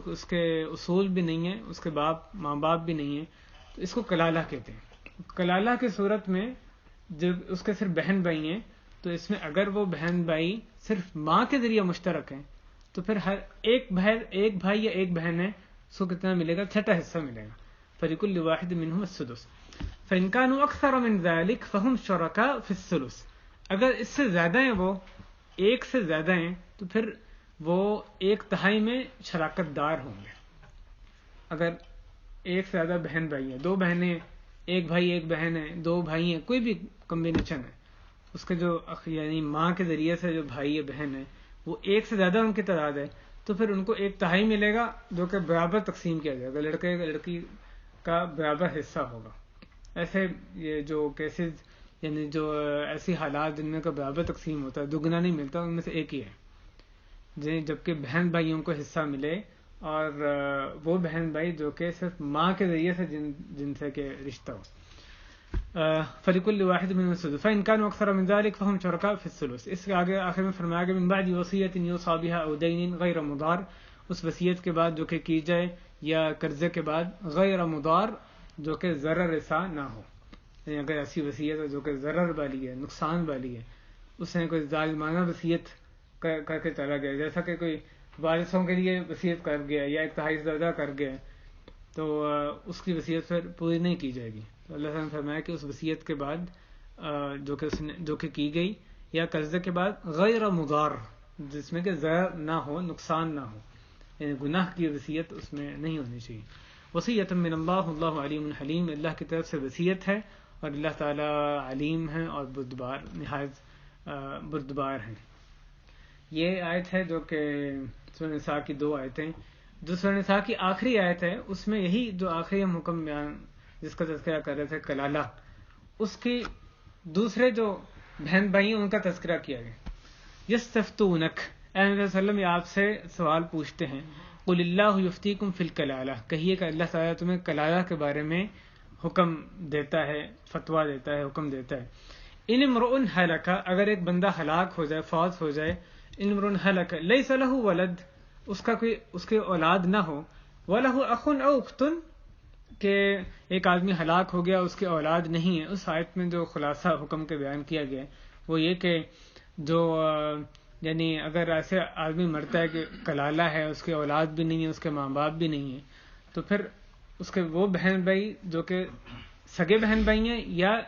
اس کے اصول بھی نہیں ہے، اس کے ماں باپ بھی نہیں ہے، تو اس کو کلالہ کہتے ہیں. کلالہ کی صورت میں جب اس کے صرف بہن بھائی ہیں، تو اس میں اگر وہ بہن بھائی صرف ماں کے ذریعے مشترک ہیں تو پھر ہر ایک بھائی یا ایک بہن ہے، اس کو کتنا ملے گا؟ چھٹا حصہ ملے گا. فلکل واحد منہم السدس فإن كانوا أكثر من ذلك فهم شركاء في الثلث. اگر اس سے زیادہ ہیں، وہ ایک سے زیادہ ہیں، تو پھر وہ ایک تہائی میں شراکت دار ہوں گے. اگر ایک سے زیادہ بہن بھائی ہیں، دو بہنیں، ایک بھائی ایک بہن ہے، دو بھائی ہیں، کوئی بھی کمبینیشن ہے، اس کے جو یعنی ماں کے ذریعے سے جو بھائی یا بہن ہے وہ ایک سے زیادہ ان کی تعداد ہے، تو پھر ان کو ایک تہائی ملے گا، جو کہ برابر تقسیم کیا جائے گا، لڑکی کا برابر حصہ ہوگا. ایسے یہ جو کیسز یعنی جو ایسی حالات جن میں کا برابر تقسیم ہوتا ہے، دگنا نہیں ملتا، ان میں سے ایک ہی ہے، جبکہ بہن بھائیوں کو حصہ ملے، اور وہ بہن بھائی جو کہ صرف ماں کے ذریعے سے جن سے کہ رشتہ ہو. فلکل واحد منہم السدس فإن كانوا أكثر من ذلك فهم شركاء في الثلث. اس کے آگے آخر میں فرمایا گیا من بعد وصیۃ یوصی بها أو دین غیر مضار، اس وصیت کے بعد جو کہ کی جائے یا قرضے کے بعد غیر مضار، جو کہ ضرر رساں نہ ہو. یعنی اگر ایسی وصیت ہے جو کہ ضرر والی ہے، نقصان والی ہے، اس نے کوئی ظالمانہ وصیت کر کے چلا گیا، جیسا کہ کوئی وارثوں کے لیے وصیت کر گیا یا ایک تہائی سے زیادہ کر گیا، تو اس کی وصیت پھر پوری نہیں کی جائے گی. تو اللہ تعالیٰ نے فرمایا کہ اس وصیت کے بعد جو کہ کی گئی یا قرضے کے بعد غیر مضار، جس میں کہ ضرر نہ ہو، نقصان نہ ہو، یعنی گناہ کی وصیت اس میں نہیں ہونی چاہیے. وصیۃ من اللہ، اللہ علیم حلیم، اللہ کی طرف سے وصیت ہے اور اللہ تعالیٰ علیم ہے اور بردبار، نہایت بردبار ہیں. یہ آیت ہے جو کہ سورہ نساء کی دو آیتیں، جو سورہ نساء کی آخری آیت ہے، اس میں یہی جو آخری ہم حکم بیان جس کا تذکرہ کر رہے تھے کلالہ، اس کی دوسرے جو بہن بھائی ہیں ان کا تذکرہ کیا گیا. یستفتونک، اے نبی صلی اللہ علیہ وسلم، یہ آپ سے سوال پوچھتے ہیں. قل اللہ یفتیکم فی الکلالہ، کہیے کہ اللہ تعالیٰ تمہیں کلالہ کے بارے میں حکم دیتا ہے، فتویٰ دیتا ہے، حکم دیتا ہے. ان امرؤ ہلک، اگر ایک بندہ ہلاک ہو جائے، فوت ہو جائے، ان امرؤ ہلک لیس لہ ولد، اس کے اولاد نہ ہو، ولہ اخ او اخت، کہ ایک آدمی ہلاک ہو گیا، اس کی اولاد نہیں ہے. اس آیت میں جو خلاصہ حکم کے بیان کیا گیا وہ یہ کہ جو یعنی اگر ایسے آدمی مرتا ہے کہ کلالہ ہے، اس کی اولاد بھی نہیں ہے، اس کے ماں باپ بھی نہیں ہے، تو پھر اس کے وہ بہن بھائی جو کہ سگے بہن بھائی ہیں یا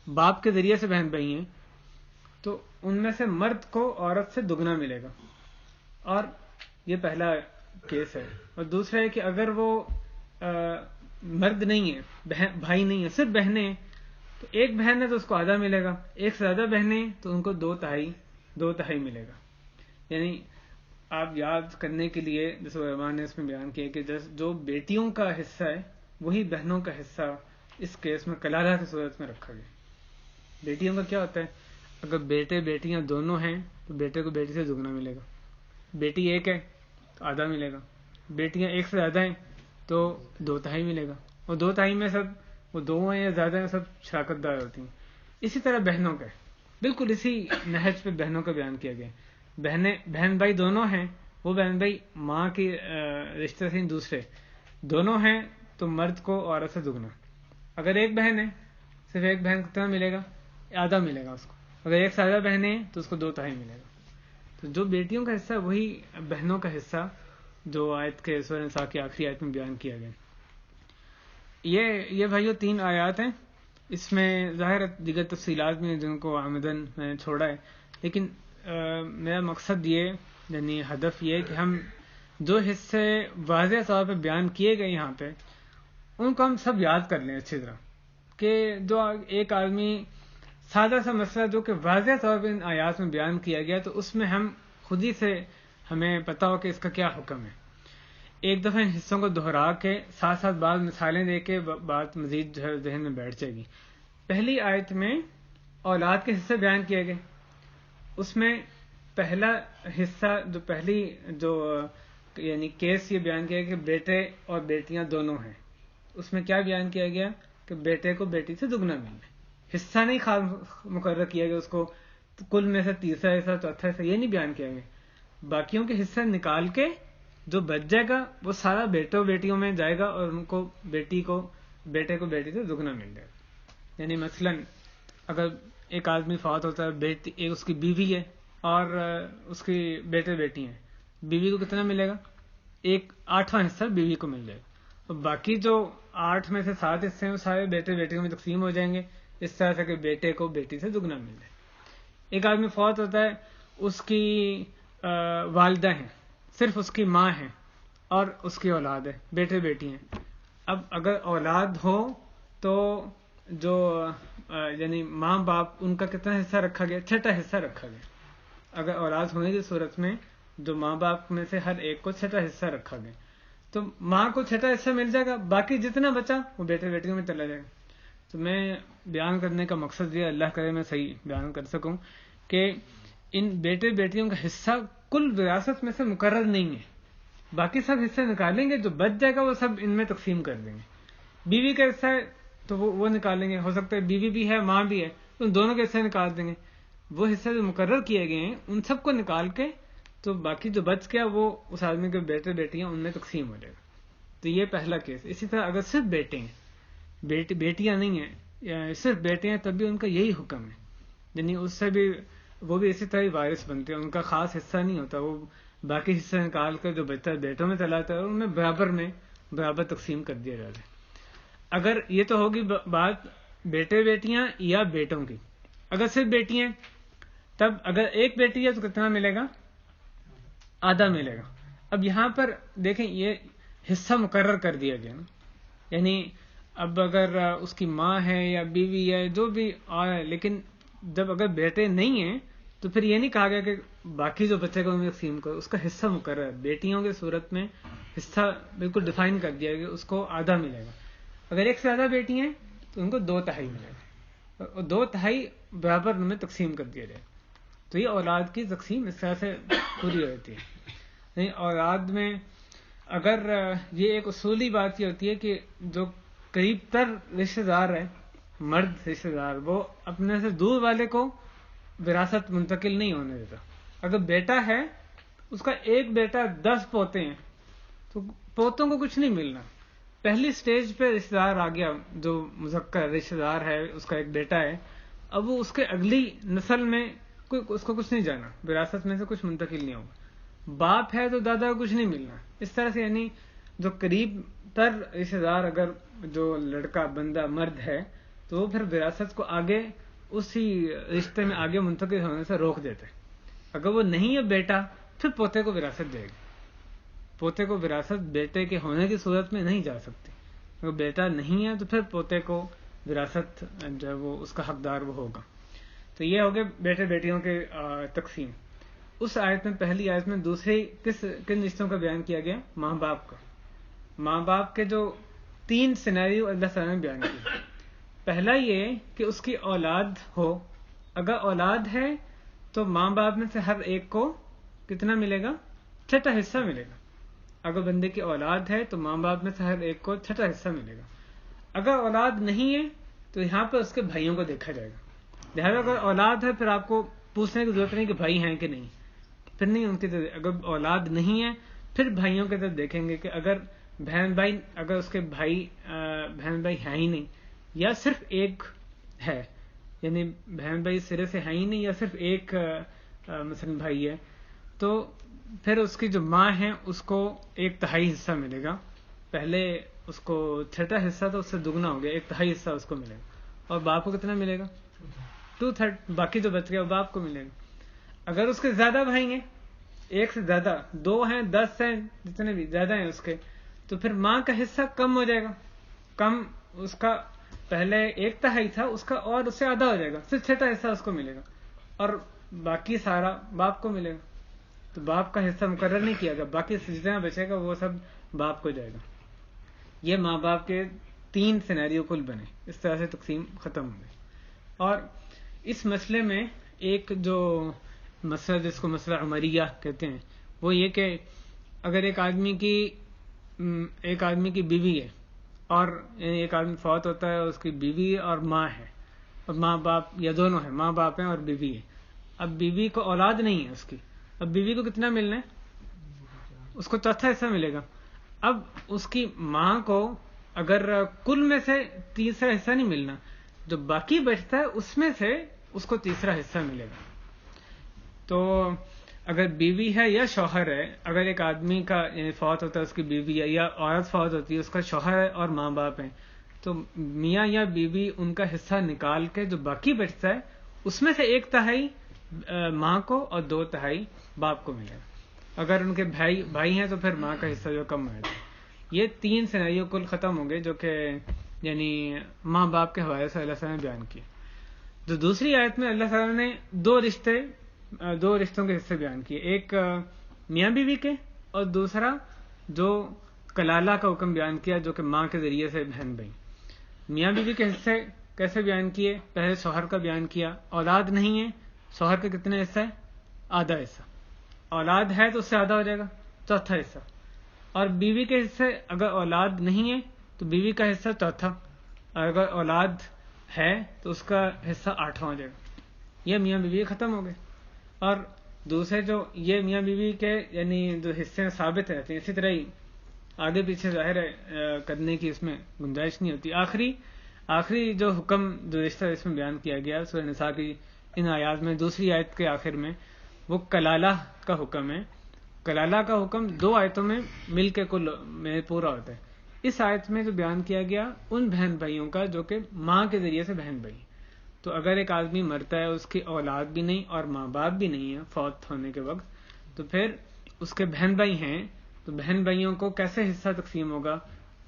باپ کے ذریعے سے بہن بھائی ہیں، تو ان میں سے مرد کو عورت سے دگنا ملے گا. اور یہ پہلا کیس ہے. اور دوسرا ہے کہ اگر وہ مرد نہیں ہے، بھائی نہیں ہے، صرف بہنیں ہیں، تو ایک بہن ہے تو اس کو آدھا ملے گا، ایک سے زیادہ بہنیں تو ان کو دو تہائی ملے گا. یعنی آپ یاد کرنے کے لیے جیسے علماء نے اس میں بیان کیا کہ جو بیٹیوں کا حصہ ہے وہی بہنوں کا حصہ اس کیس میں کلالہ کی صورت میں رکھا گیا. بیٹیوں کا کیا ہوتا ہے؟ اگر بیٹے بیٹیاں دونوں ہیں تو بیٹے کو بیٹی سے دگنا ملے گا، بیٹی ایک ہے تو آدھا ملے گا، بیٹیاں ایک سے زیادہ ہیں تو دو تہائی ملے گا. اور دو تہائی میں سب وہ دو ہیں یا زیادہ ہیں، سب شراکت دار ہوتی ہیں. اسی طرح بہنوں کا بالکل اسی نہج پہ بہنوں کا بیان کیا گیا. بہن بھائی دونوں ہیں، وہ بہن بھائی ماں کی رشتے سے دوسرے دونوں ہیں تو مرد کو عورت سے دگنا. اگر ایک بہن ہے، صرف ایک بہن کتنا ملے گا؟ آدھا ملے گا اس کو. اگر ایک سے زیادہ بہنیں ہیں تو اس کو دو تہائی ملے گا. تو جو بیٹیوں کا حصہ وہی بہنوں کا حصہ جو آیت کے سورہ نساء کی آخری آیت میں بیان کیا گیا. یہ بھائیو 3 آیات ہیں اس میں ظاہر دیگر تفصیلات میں جن کو آمدن میں نے چھوڑا ہے، لیکن میرا مقصد یہ یعنی ہدف یہ کہ ہم جو حصے واضح طور پہ بیان کیے گئے یہاں پہ ان کو ہم سب یاد کر لیں اچھی طرح، کہ جو ایک آدمی سادہ سا مسئلہ جو کہ واضح طور پہ ان آیات میں بیان کیا گیا تو اس میں ہم خود ہی سے ہمیں پتہ ہو کہ اس کا کیا حکم ہے، ایک دفعہ ان حصوں کو دہرا کے ساتھ ساتھ بعض مثالیں دے کے بات مزید جو ہے ذہن میں بیٹھ جائے گی۔ پہلی آیت میں اولاد کے حصے بیان کیے گئے، اس میں پہلا حصہ جو پہلی جو یعنی کیس یہ بیان کیا گیا کہ بیٹے اور بیٹیاں دونوں ہیں، اس میں کیا بیان کیا گیا کہ بیٹے کو بیٹی سے دگنا ملنا ہے، حصہ نہیں خاص مقرر کیا گیا اس کو کل میں سے تیسرا حصہ چوتھا حصہ یہ نہیں بیان کیا گیا، باقیوں کے حصے نکال کے جو بچ جائے گا وہ سارا بیٹوں بیٹیوں میں جائے گا اور ان کو بیٹے کو بیٹی سے دگنا مل جائے گا۔ یعنی مثلا اگر ایک آدمی فوت ہوتا ہے، بیٹی ایک اس کی بیوی ہے اور اس کی بیٹے بیٹی ہیں، بیوی کو کتنا ملے گا؟ 1/8 حصہ بیوی کو مل جائے گا، اور باقی جو 8 میں سے 7 حصے ہیں وہ سارے بیٹے بیٹیوں میں تقسیم ہو جائیں گے، اس طرح سے کہ بیٹے کو بیٹی سے دگنا مل جائے۔ ایک آدمی فوت ہوتا ہے، اس کی والدہ ہیں، صرف اس کی ماں ہے اور اس کی اولاد ہے، بیٹے بیٹی ہیں۔ اب اگر اولاد ہو تو جو یعنی ماں باپ ان کا کتنا حصہ رکھا گیا؟ 6 حصہ رکھا گیا۔ اگر اولاد ہونے کی صورت میں جو ماں باپ میں سے ہر ایک کو 6 حصہ رکھا گیا، تو ماں کو 6 حصہ مل جائے گا، باقی جتنا بچا وہ بیٹے بیٹیوں میں چلا جائے گا۔ تو میں بیان کرنے کا مقصد یہ اللہ کرے میں صحیح بیان کر سکوں کہ ان بیٹے بیٹیوں کا حصہ کل وراثت میں سے مقرر نہیں ہے، باقی سب حصے نکالیں گے، جو بچ جائے گا وہ سب ان میں تقسیم کر دیں گے۔ بیوی کا حصہ ہے تو وہ نکالیں گے، ہو سکتا ہے بیوی بھی ہے ماں بھی ہے تو ان دونوں کے حصے نکال دیں گے، وہ حصے جو مقرر کیے گئے ہیں ان سب کو نکال کے تو باقی جو بچ گیا وہ اس آدمی کے بیٹے بیٹیاں ان میں تقسیم ہو جائے گا۔ تو یہ پہلا کیس۔ اسی طرح اگر صرف بیٹے ہیں، بیٹیاں نہیں ہیں، یا صرف بیٹے ہیں، تب بھی ان کا یہی حکم ہے، یعنی اس سے بھی وہ بھی اسی طرح ہی وارث بنتے ہیں، ان کا خاص حصہ نہیں ہوتا، وہ باقی حصہ نکال کر جو بچہ بیٹوں میں چلا جاتا ہے اور ان میں برابر تقسیم کر دیا جاتا ہے۔ اگر یہ تو ہوگی بات بیٹے بیٹیاں یا بیٹوں کی۔ اگر صرف بیٹی ہیں تب اگر ایک بیٹی ہے تو کتنا ملے گا؟ آدھا ملے گا۔ اب یہاں پر دیکھیں یہ حصہ مقرر کر دیا گیا نا، یعنی اب اگر اس کی ماں ہے یا بیوی ہے جو بھی آئے، لیکن جب اگر بیٹے نہیں ہیں تو پھر یہ نہیں کہا گیا کہ باقی جو بچے کو تقسیم کرو، اس کا حصہ مقرر ہے۔ بیٹیوں کی صورت میں حصہ بالکل ڈیفائن کر دیا گیا، اس کو آدھا ملے گا۔ اگر ایک سے زیادہ بیٹی ہیں تو ان کو 2/3 ملے گا، اور 2/3 برابر میں تقسیم کر دیا جائے۔ تو یہ اولاد کی تقسیم اس طرح سے پوری ہوتی ہے۔ یعنی اولاد میں اگر یہ ایک اصولی بات یہ ہوتی ہے کہ جو قریب تر رشتہ دار ہے، مرد رشتہ دار، وہ اپنے سے دور والے کو وراثت منتقل نہیں ہونے دیتا۔ اگر بیٹا ہے، اس کا ایک بیٹا 10 پوتے ہیں تو پوتوں کو کچھ نہیں ملنا۔ پہلی سٹیج پہ رشتہ دار آ گیا، جو مذکر رشتہ دار ہے، اس کا ایک بیٹا ہے، اب وہ اس کے اگلی نسل میں اس کو کچھ نہیں جانا، وراثت میں سے کچھ منتقل نہیں ہوگا۔ باپ ہے تو دادا کو کچھ نہیں ملنا۔ اس طرح سے یعنی جو قریب تر رشتہ دار اگر جو لڑکا بندہ مرد ہے تو وہ پھر وراثت کو آگے اسی رشتے میں آگے منتقل ہونے سے روک دیتے۔ اگر وہ نہیں ہے بیٹا، پھر پوتے کو وراثت دے گی۔ پوتے کو وراثت بیٹے کے ہونے کی صورت میں نہیں جا سکتی۔ اگر بیٹا نہیں ہے تو پھر پوتے کو وراثت جو ہے وہ اس کا حقدار وہ ہوگا۔ تو یہ ہو گئے بیٹے بیٹیوں کے تقسیم۔ اس آیت میں پہلی آیت میں دوسری کن رشتوں کا بیان کیا گیا؟ ماں باپ کا۔ ماں باپ کے جو 3 سینیریو اللہ تعالیٰ نے بیان کیے۔ پہلا یہ کہ اس کی اولاد ہو، اگر اولاد ہے تو ماں باپ میں سے ہر ایک کو کتنا ملے گا؟ 6 حصہ ملے گا۔ اگر بندے کی اولاد ہے تو ماں باپ میں سے ہر ایک کو 6 حصہ ملے گا۔ اگر اولاد نہیں ہے تو یہاں پر اس کے بھائیوں کو دیکھا جائے گا۔ لہٰذا اگر اولاد ہے پھر آپ کو پوچھنے کی ضرورت نہیں کہ بھائی ہیں کہ نہیں، پھر نہیں ان کی طرف۔ اگر اولاد نہیں ہے پھر بھائیوں کی طرف دیکھیں گے کہ اگر بہن بھائی، اگر اس کے بہن بھائی ہیں ہی نہیں یا صرف ایک ہے، یعنی بہن بھائی سرے سے ہیں ہی نہیں یا صرف ایک مثلا بھائی ہے، تو پھر اس کی جو ماں ہے اس کو 1/3 حصہ ملے گا۔ پہلے اس کو 6 حصہ تو اس سے دگنا ہو گیا، 1/3 حصہ اس کو ملے گا۔ اور باپ کو کتنا ملے گا؟ 2/3. باقی جو بچ گیا وہ باپ کو ملے گا. اگر اس کے زیادہ بھائی ہیں، ایک سے زیادہ، 2 ہیں، 10 ہیں، جتنے بھی زیادہ ہیں اس کے، تو پھر ماں کا حصہ کم ہو جائے گا. کم، اس کا پہلے 1/3 تھا، اس کا اور اس سے آدھا ہو جائے گا، صرف 6 حصہ اس کو ملے گا، اور باقی سارا باپ کو ملے گا. تو باپ کا حصہ مقرر نہیں کیا گیا، باقی جتنا بچے گا وہ سب باپ کو جائے گا. یہ ماں باپ کے 3 سینیریو کل بنے، اس طرح سے تقسیم ختم ہو گئی. اور اس مسئلے میں ایک جو مسئلہ جس کو مسئلہ عمریہ کہتے ہیں، وہ یہ کہ اگر ایک آدمی کی بیوی ہے، اور ایک آدمی فوت ہوتا ہے، اس کی بیوی اور ماں ہے، اور ماں باپ یا دونوں ہیں، ماں باپ ہیں اور بیوی ہے. اب بیوی کو اولاد نہیں ہے اس کی، اب بیوی کو کتنا ملنا ہے؟ اس کو 1/4 حصہ ملے گا. اب اس کی ماں کو اگر کل میں سے 3 حصہ نہیں ملنا، جو باقی بچتا ہے اس میں سے اس کو 3 حصہ ملے گا. تو اگر بیوی ہے یا شوہر ہے، اگر ایک آدمی کا یعنی فوت ہوتا ہے، اس کی بیوی ہے، یا عورت فوت ہوتی ہے، اس کا شوہر ہے اور ماں باپ ہیں، تو میاں یا بیوی ان کا حصہ نکال کے جو باقی بچتا ہے اس میں سے 1/3 ماں کو اور 2/3 باپ کو ملے گا. اگر ان کے بھائی ہیں تو پھر ماں کا حصہ جو کم ہے. یہ 3 سیناریو کل ختم ہوں گے جو کہ یعنی ماں باپ کے حوالے سے اللہ تعالیٰ نے بیان کیے. جو دوسری آیت میں اللہ تعالیٰ نے 2 رشتوں کے حصے بیان کیے، ایک میاں بیوی کے، اور دوسرا جو کلالہ کا حکم بیان کیا جو کہ ماں کے ذریعے سے بہن بھائی. میاں بیوی کے حصے کیسے بیان کیے؟ پہلے شوہر کا بیان کیا، اولاد نہیں ہے، شوہر کے کتنے حصہ ہے؟ آدھا حصہ. اولاد ہے تو اس سے آدھا ہو جائے گا، 1/4 حصہ. اور بیوی کے حصے، اگر اولاد نہیں ہے تو بیوی کا حصہ 1/4، اور اگر اولاد ہے تو اس کا حصہ 8واں ہو جائے گا. یہ میاں بیوی ختم ہو گئے. اور دوسرے جو یہ میاں بیوی کے یعنی جو حصے ثابت رہتے ہیں، اسی طرح ہی آگے پیچھے ظاہر ہے کرنے کی اس میں گنجائش نہیں ہوتی. آخری جو حکم، جو رشتہ اس میں بیان کیا گیا سورہ نساء کی ان آیات میں، دوسری آیت کے آخر میں، وہ کلالہ کا حکم ہے. کلالہ کا حکم 2 آیتوں میں مل کے کل میں پورا ہوتا ہے. اس آیت میں جو بیان کیا گیا ان بہن بھائیوں کا جو کہ ماں کے ذریعے سے بہن بھائی. تو اگر ایک آدمی مرتا ہے، اس کی اولاد بھی نہیں اور ماں باپ بھی نہیں ہے فوت ہونے کے وقت، تو پھر اس کے بہن بھائی ہیں، تو بہن بھائیوں کو کیسے حصہ تقسیم ہوگا؟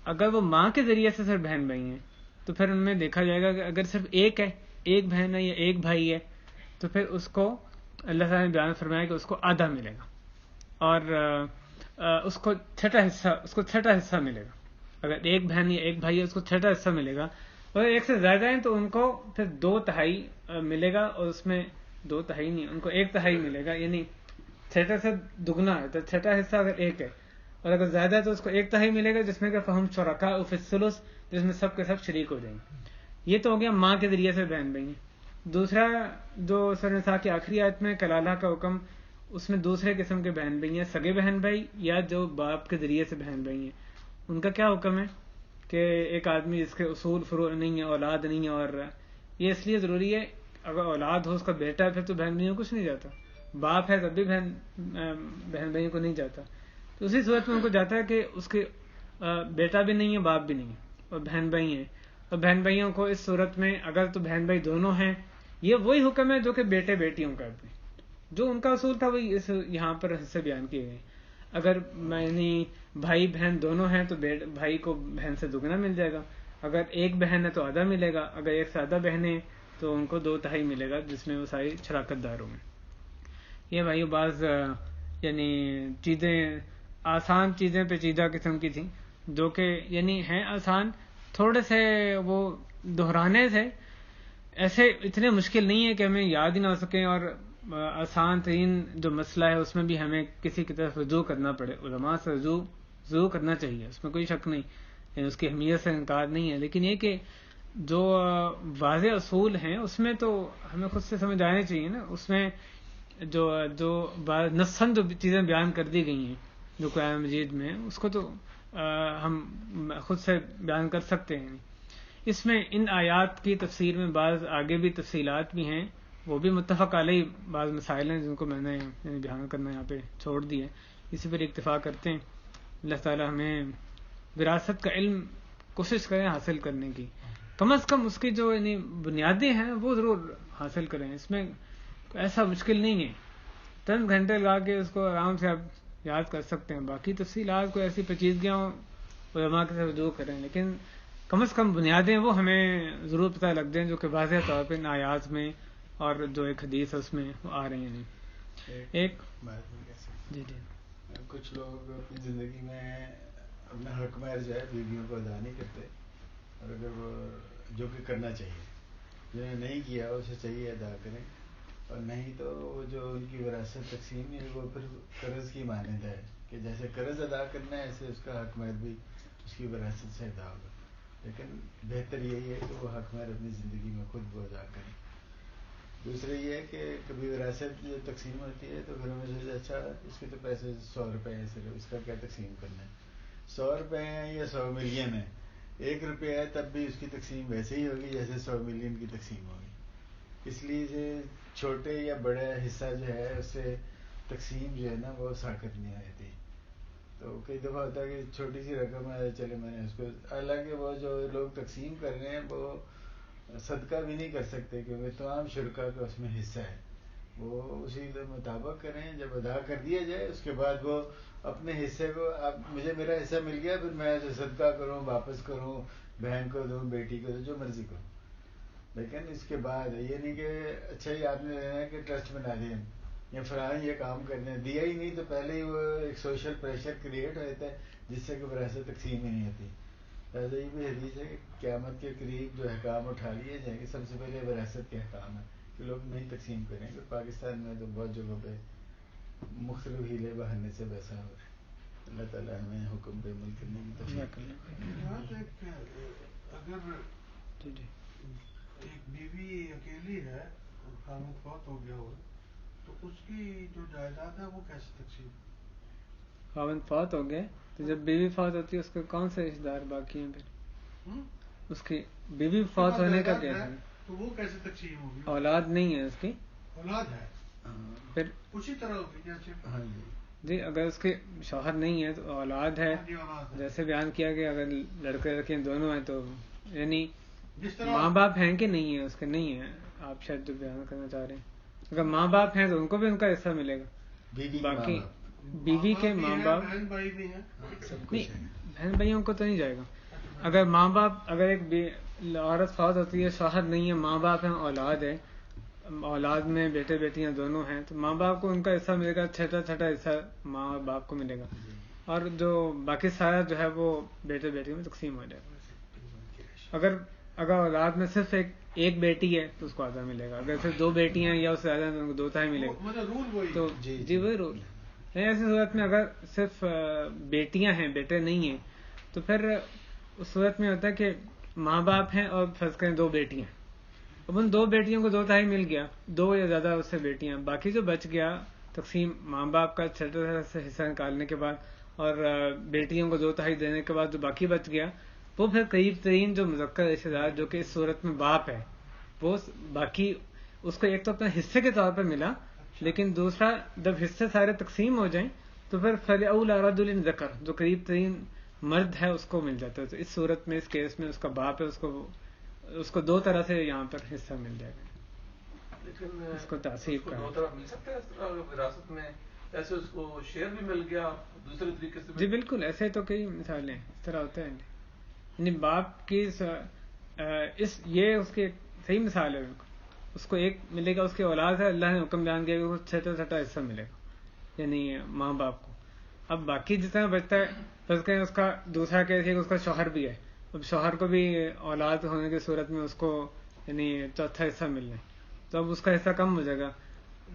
اگر وہ ماں کے ذریعے سے صرف بہن بھائی ہیں تو پھر ان میں دیکھا جائے گا کہ اگر صرف ایک بہن ہے یا ایک بھائی ہے، تو پھر اس کو اللہ تعالیٰ نے بیان فرمایا کہ اس کو آدھا ملے گا، اور اس کو 6 حصہ ملے گا. اگر ایک بہن یا ایک بھائی ہے اس کو 6 حصہ ملے گا. اور ایک سے زیادہ ہیں تو ان کو پھر 2/3 ملے گا، اور اس میں 2/3 نہیں، ان کو 1/3 ملے گا. یعنی 6 سے دگنا ہے، تو 6 حصہ اگر ایک ہے، اور اگر زیادہ ہے تو اس کو 1/3 ملے گا، جس میں کہ فہم شرکاء فی الثلث، جس میں سب کے سب شریک ہو جائیں گے. یہ تو ہو گیا ماں کے ذریعے سے بہن بھائی ہیں. دوسرا جو سورہ نساء کی آخری آیت میں کلالہ کا حکم، اس میں دوسرے قسم کے بہن بھائی ہیں، سگے بہن بھائی یا جو باپ کے ذریعے سے بہن بھائی ہیں. ان کا کیا حکم ہے کہ ایک آدمی جس کے اصول فروع نہیں ہے، اولاد نہیں ہے، اور یہ اس لیے ضروری ہے اگر اولاد ہو، اس کا بیٹا ہے، پھر تو بہن بھائیوں کو کچھ نہیں جاتا. باپ ہے تب بھی بہن بھائیوں کو نہیں جاتا. تو اسی صورت میں ان کو جاتا ہے کہ اس کے بیٹا بھی نہیں ہے، باپ بھی نہیں ہے، اور بہن بھائی ہیں. اور بہن بھائیوں کو اس صورت میں اگر تو بہن بھائی دونوں ہیں، یہ وہی حکم ہے جو کہ بیٹے بیٹیوں کا بھی، جو ان کا اصول تھا وہی یہاں پر حصے بیان کیے گئے. اگر یعنی بھائی بہن دونوں ہیں تو بھائی کو بہن سے دگنا مل جائے گا. اگر ایک بہن ہے تو آدھا ملے گا. اگر ایک سے آدھا بہنیں تو ان کو 2/3 ملے گا، جس میں وہ ساری شراکت دار ہوں گے. یہ بھائی بعض یعنی چیزیں، آسان چیزیں پیچیدہ قسم کی تھیں، جو کہ یعنی ہیں آسان، تھوڑے سے وہ دہرانے سے ایسے اتنے مشکل نہیں ہے کہ ہمیں یاد ہی نہ ہو سکیں. اور آسان ترین جو مسئلہ ہے اس میں بھی ہمیں کسی کی طرف رجوع کرنا پڑے. علماء سے رجوع ضرور کرنا چاہیے، اس میں کوئی شک نہیں، یعنی اس کی اہمیت سے انکار نہیں ہے. لیکن یہ کہ جو واضح اصول ہیں اس میں تو ہمیں خود سے سمجھ آنے چاہیے نا. اس میں جو نصاً جو چیزیں بیان کر دی گئی ہیں جو قرآن مجید میں، اس کو تو ہم خود سے بیان کر سکتے ہیں. اس میں ان آیات کی تفسیر میں بعض آگے بھی تفصیلات بھی ہیں، وہ بھی متفق علیہ بعض مسائل ہیں جن کو میں نے بیان کرنا یہاں پہ چھوڑ دیا ہے. اسی پر اکتفا کرتے ہیں. اللہ تعالی ہمیں وراثت کا علم کوشش کریں حاصل کرنے کی. کم از کم اس کی جو یعنی بنیادیں ہیں وہ ضرور حاصل کریں. اس میں ایسا مشکل نہیں ہے, 3 گھنٹے لگا کے اس کو آرام سے آپ یاد کر سکتے ہیں. باقی تفصیلات کو ایسی پیچیدگیاں علماء کے ساتھ رجوع کریں, لیکن کم از کم بنیادیں وہ ہمیں ضرور پتہ لگ جائیں جو کہ واضح طور پہ ان آیات میں اور جو ایک حدیث ہے اس میں آ رہے ہیں. ایک جی جی کچھ لوگ اپنی زندگی میں اپنا حق مہر جو ہے بیویوں کو ادا نہیں کرتے, اور اگر وہ جو کہ کرنا چاہیے, جنہوں نے نہیں کیا اسے چاہیے ادا کریں, اور نہیں تو وہ جو ان کی وراثت تقسیم ہے وہ پھر قرض کی مانند ہے کہ جیسے قرض ادا کرنا ہے ایسے اس کا حق مہر بھی اس کی وراثت سے ادا ہوگا. لیکن بہتر یہی ہے کہ وہ حق مہر اپنی زندگی میں خود وہ ادا کریں. دوسرا یہ ہے کہ کبھی وراثت جو تقسیم ہوتی ہے تو گھروں میں سے اچھا اس کے تو پیسے 100 روپے ہیں, صرف اس کا کیا تقسیم کرنا ہے, 100 روپے ہیں یا 100 ملین ہے, 1 روپیہ ہے تب بھی اس کی تقسیم ویسے ہی ہوگی جیسے 100 ملین کی تقسیم ہوگی. اس لیے چھوٹے یا بڑا حصہ جو ہے اس سے تقسیم جو ہے نا وہ ساکت نہیں ہوتی. تو کئی دفعہ ہوتا ہے کہ چھوٹی سی رقم ہے, چلے میں نے اس کو, حالانکہ وہ جو لوگ تقسیم کر رہے ہیں وہ صدقہ بھی نہیں کر سکتے کیونکہ تمام شرکا کا اس میں حصہ ہے. وہ اسی مطابق کریں, جب ادا کر دیا جائے اس کے بعد وہ اپنے حصے کو, اب مجھے میرا حصہ مل گیا پھر میں اسے صدقہ کروں, واپس کروں, بہن کو دوں, بیٹی کو دوں, جو مرضی کروں. لیکن اس کے بعد یہ نہیں کہ اچھا ہی آپ نے لینا ہے کہ ٹرسٹ بنا دیں یا فلاں یہ کام کرنے دیا ہی نہیں, تو پہلے ہی وہ ایک سوشل پریشر کریٹ ہوتا ہے جس سے کہ وراثت تقسیم ہی نہیں ہوتی. لہٰذا یہ بھی حدیث ہے کہ قیامت کے قریب جو احکام اٹھا لیے جائیں گے, سب سے پہلے وراثت کے احکام ہے کہ لوگ نہیں تقسیم کریں گے. پاکستان میں تو بہت جگہوں پہ مختلف ہیلے بہانے سے ویسا ہو رہا ہے. اللہ تعالیٰ ہمیں حکم پہ عمل کرنے کی توفیق دے. اگر ایک بیوی اکیلی ہے اور خاوند فوت ہو گیا ہو تو اس کی جو جائیداد ہے وہ کیسے تقسیم؟ خاوند فوت ہو گئے تو جب بیوی فوت ہوتی ہے اس کے کون سے رشتہ دار باقی ہیں پھر؟ اس کی بیوی فوت ہونے کا کیا ہے تو وہ کیسے تقسیم ہوگی؟ اولاد نہیں ہے اس کی, اولاد ہے پھر اسی طرح ہوگی جیسے جی اگر اس کے شوہر نہیں ہے تو اولاد ہے, جیسے بیان کیا کہ اگر لڑکے لڑکیاں دونوں ہیں تو یعنی ماں باپ ہیں کہ نہیں ہے اس کے, نہیں ہے آپ شاید جو بیان کرنا چاہ رہے ہیں. اگر ماں باپ ہیں تو ان کو بھی ان کا حصہ ملے گا. باقی بیوی کے ماں باپ بہن بھائی بھی ہیں, نہیں بہن بھائیوں کو تو نہیں جائے گا. اگر ماں باپ, اگر ایک عورت فوت ہوتی ہے, شوہر نہیں ہے, ماں باپ ہیں, اولاد ہے, اولاد میں بیٹے بیٹیاں دونوں ہیں, تو ماں باپ کو ان کا حصہ ملے گا, چھوٹا چھوٹا حصہ ماں باپ کو ملے گا, اور جو باقی سارا جو ہے وہ بیٹے بیٹی میں تقسیم ہو جائے گا. اگر اولاد میں صرف ایک بیٹی ہے تو اس کو آدھا ملے گا, اگر صرف 2 بیٹیاں ہیں یا اس سے زیادہ تو ان کو 2 ملے گا. تو جی وہی رول ہے. ایسی صورت میں اگر صرف بیٹیاں ہیں بیٹے نہیں ہیں تو پھر اس صورت میں ہوتا ہے کہ ماں باپ ہیں اور فرض کریں 2 بیٹیاں, اب ان 2 بیٹیوں کو 2 مل گیا, 2 یا زیادہ اس سے بیٹیاں, باقی جو بچ گیا تقسیم ماں باپ کا چھوٹا سا حصہ نکالنے کے بعد اور بیٹیوں کو 2 دینے کے بعد جو باقی بچ گیا وہ پھر قریب ترین جو مذکر رشتہ دار جو کہ اس صورت میں باپ ہے وہ باقی اس کو ایک تو اپنا حصے کے طور پر ملا, لیکن دوسرا جب حصے سارے تقسیم ہو جائیں تو پھر فَلْيَأْوْلَى رَجُلٍ ذَكَرَ جو قریب ترین مرد ہے اس کو مل جاتا ہے. تو اس صورت میں اس کیس میں اس کا باپ ہے, اس کو 2 طرح سے یہاں پر حصہ مل جائے گا. لیکن اس کو تعصیب کا 2 طرح مل سکتا ہے اس طرح وراثت میں, ایسے اس کو شیئر بھی مل گیا دوسرے طریقے سے. جی بالکل, ایسے تو کئی مثالیں اس طرح ہوتا ہے. یعنی باپ کی یہ اس کی صحیح مثال ہے, اس کو ایک ملے گا, اس کی اولاد ہے, اللہ نے حکم بیان کیا کہ اس کو چھوٹا حصہ ملے گا یعنی ماں باپ کو. اب باقی جتنا بچتا ہے فرض کریں اس کا دوسرا کیس ہے کہ اس کا شوہر بھی ہے, اب شوہر کو بھی اولاد ہونے کی صورت میں اس کو یعنی چوتھا حصہ ملنا ہے تو اب اس کا حصہ کم ہو جائے گا.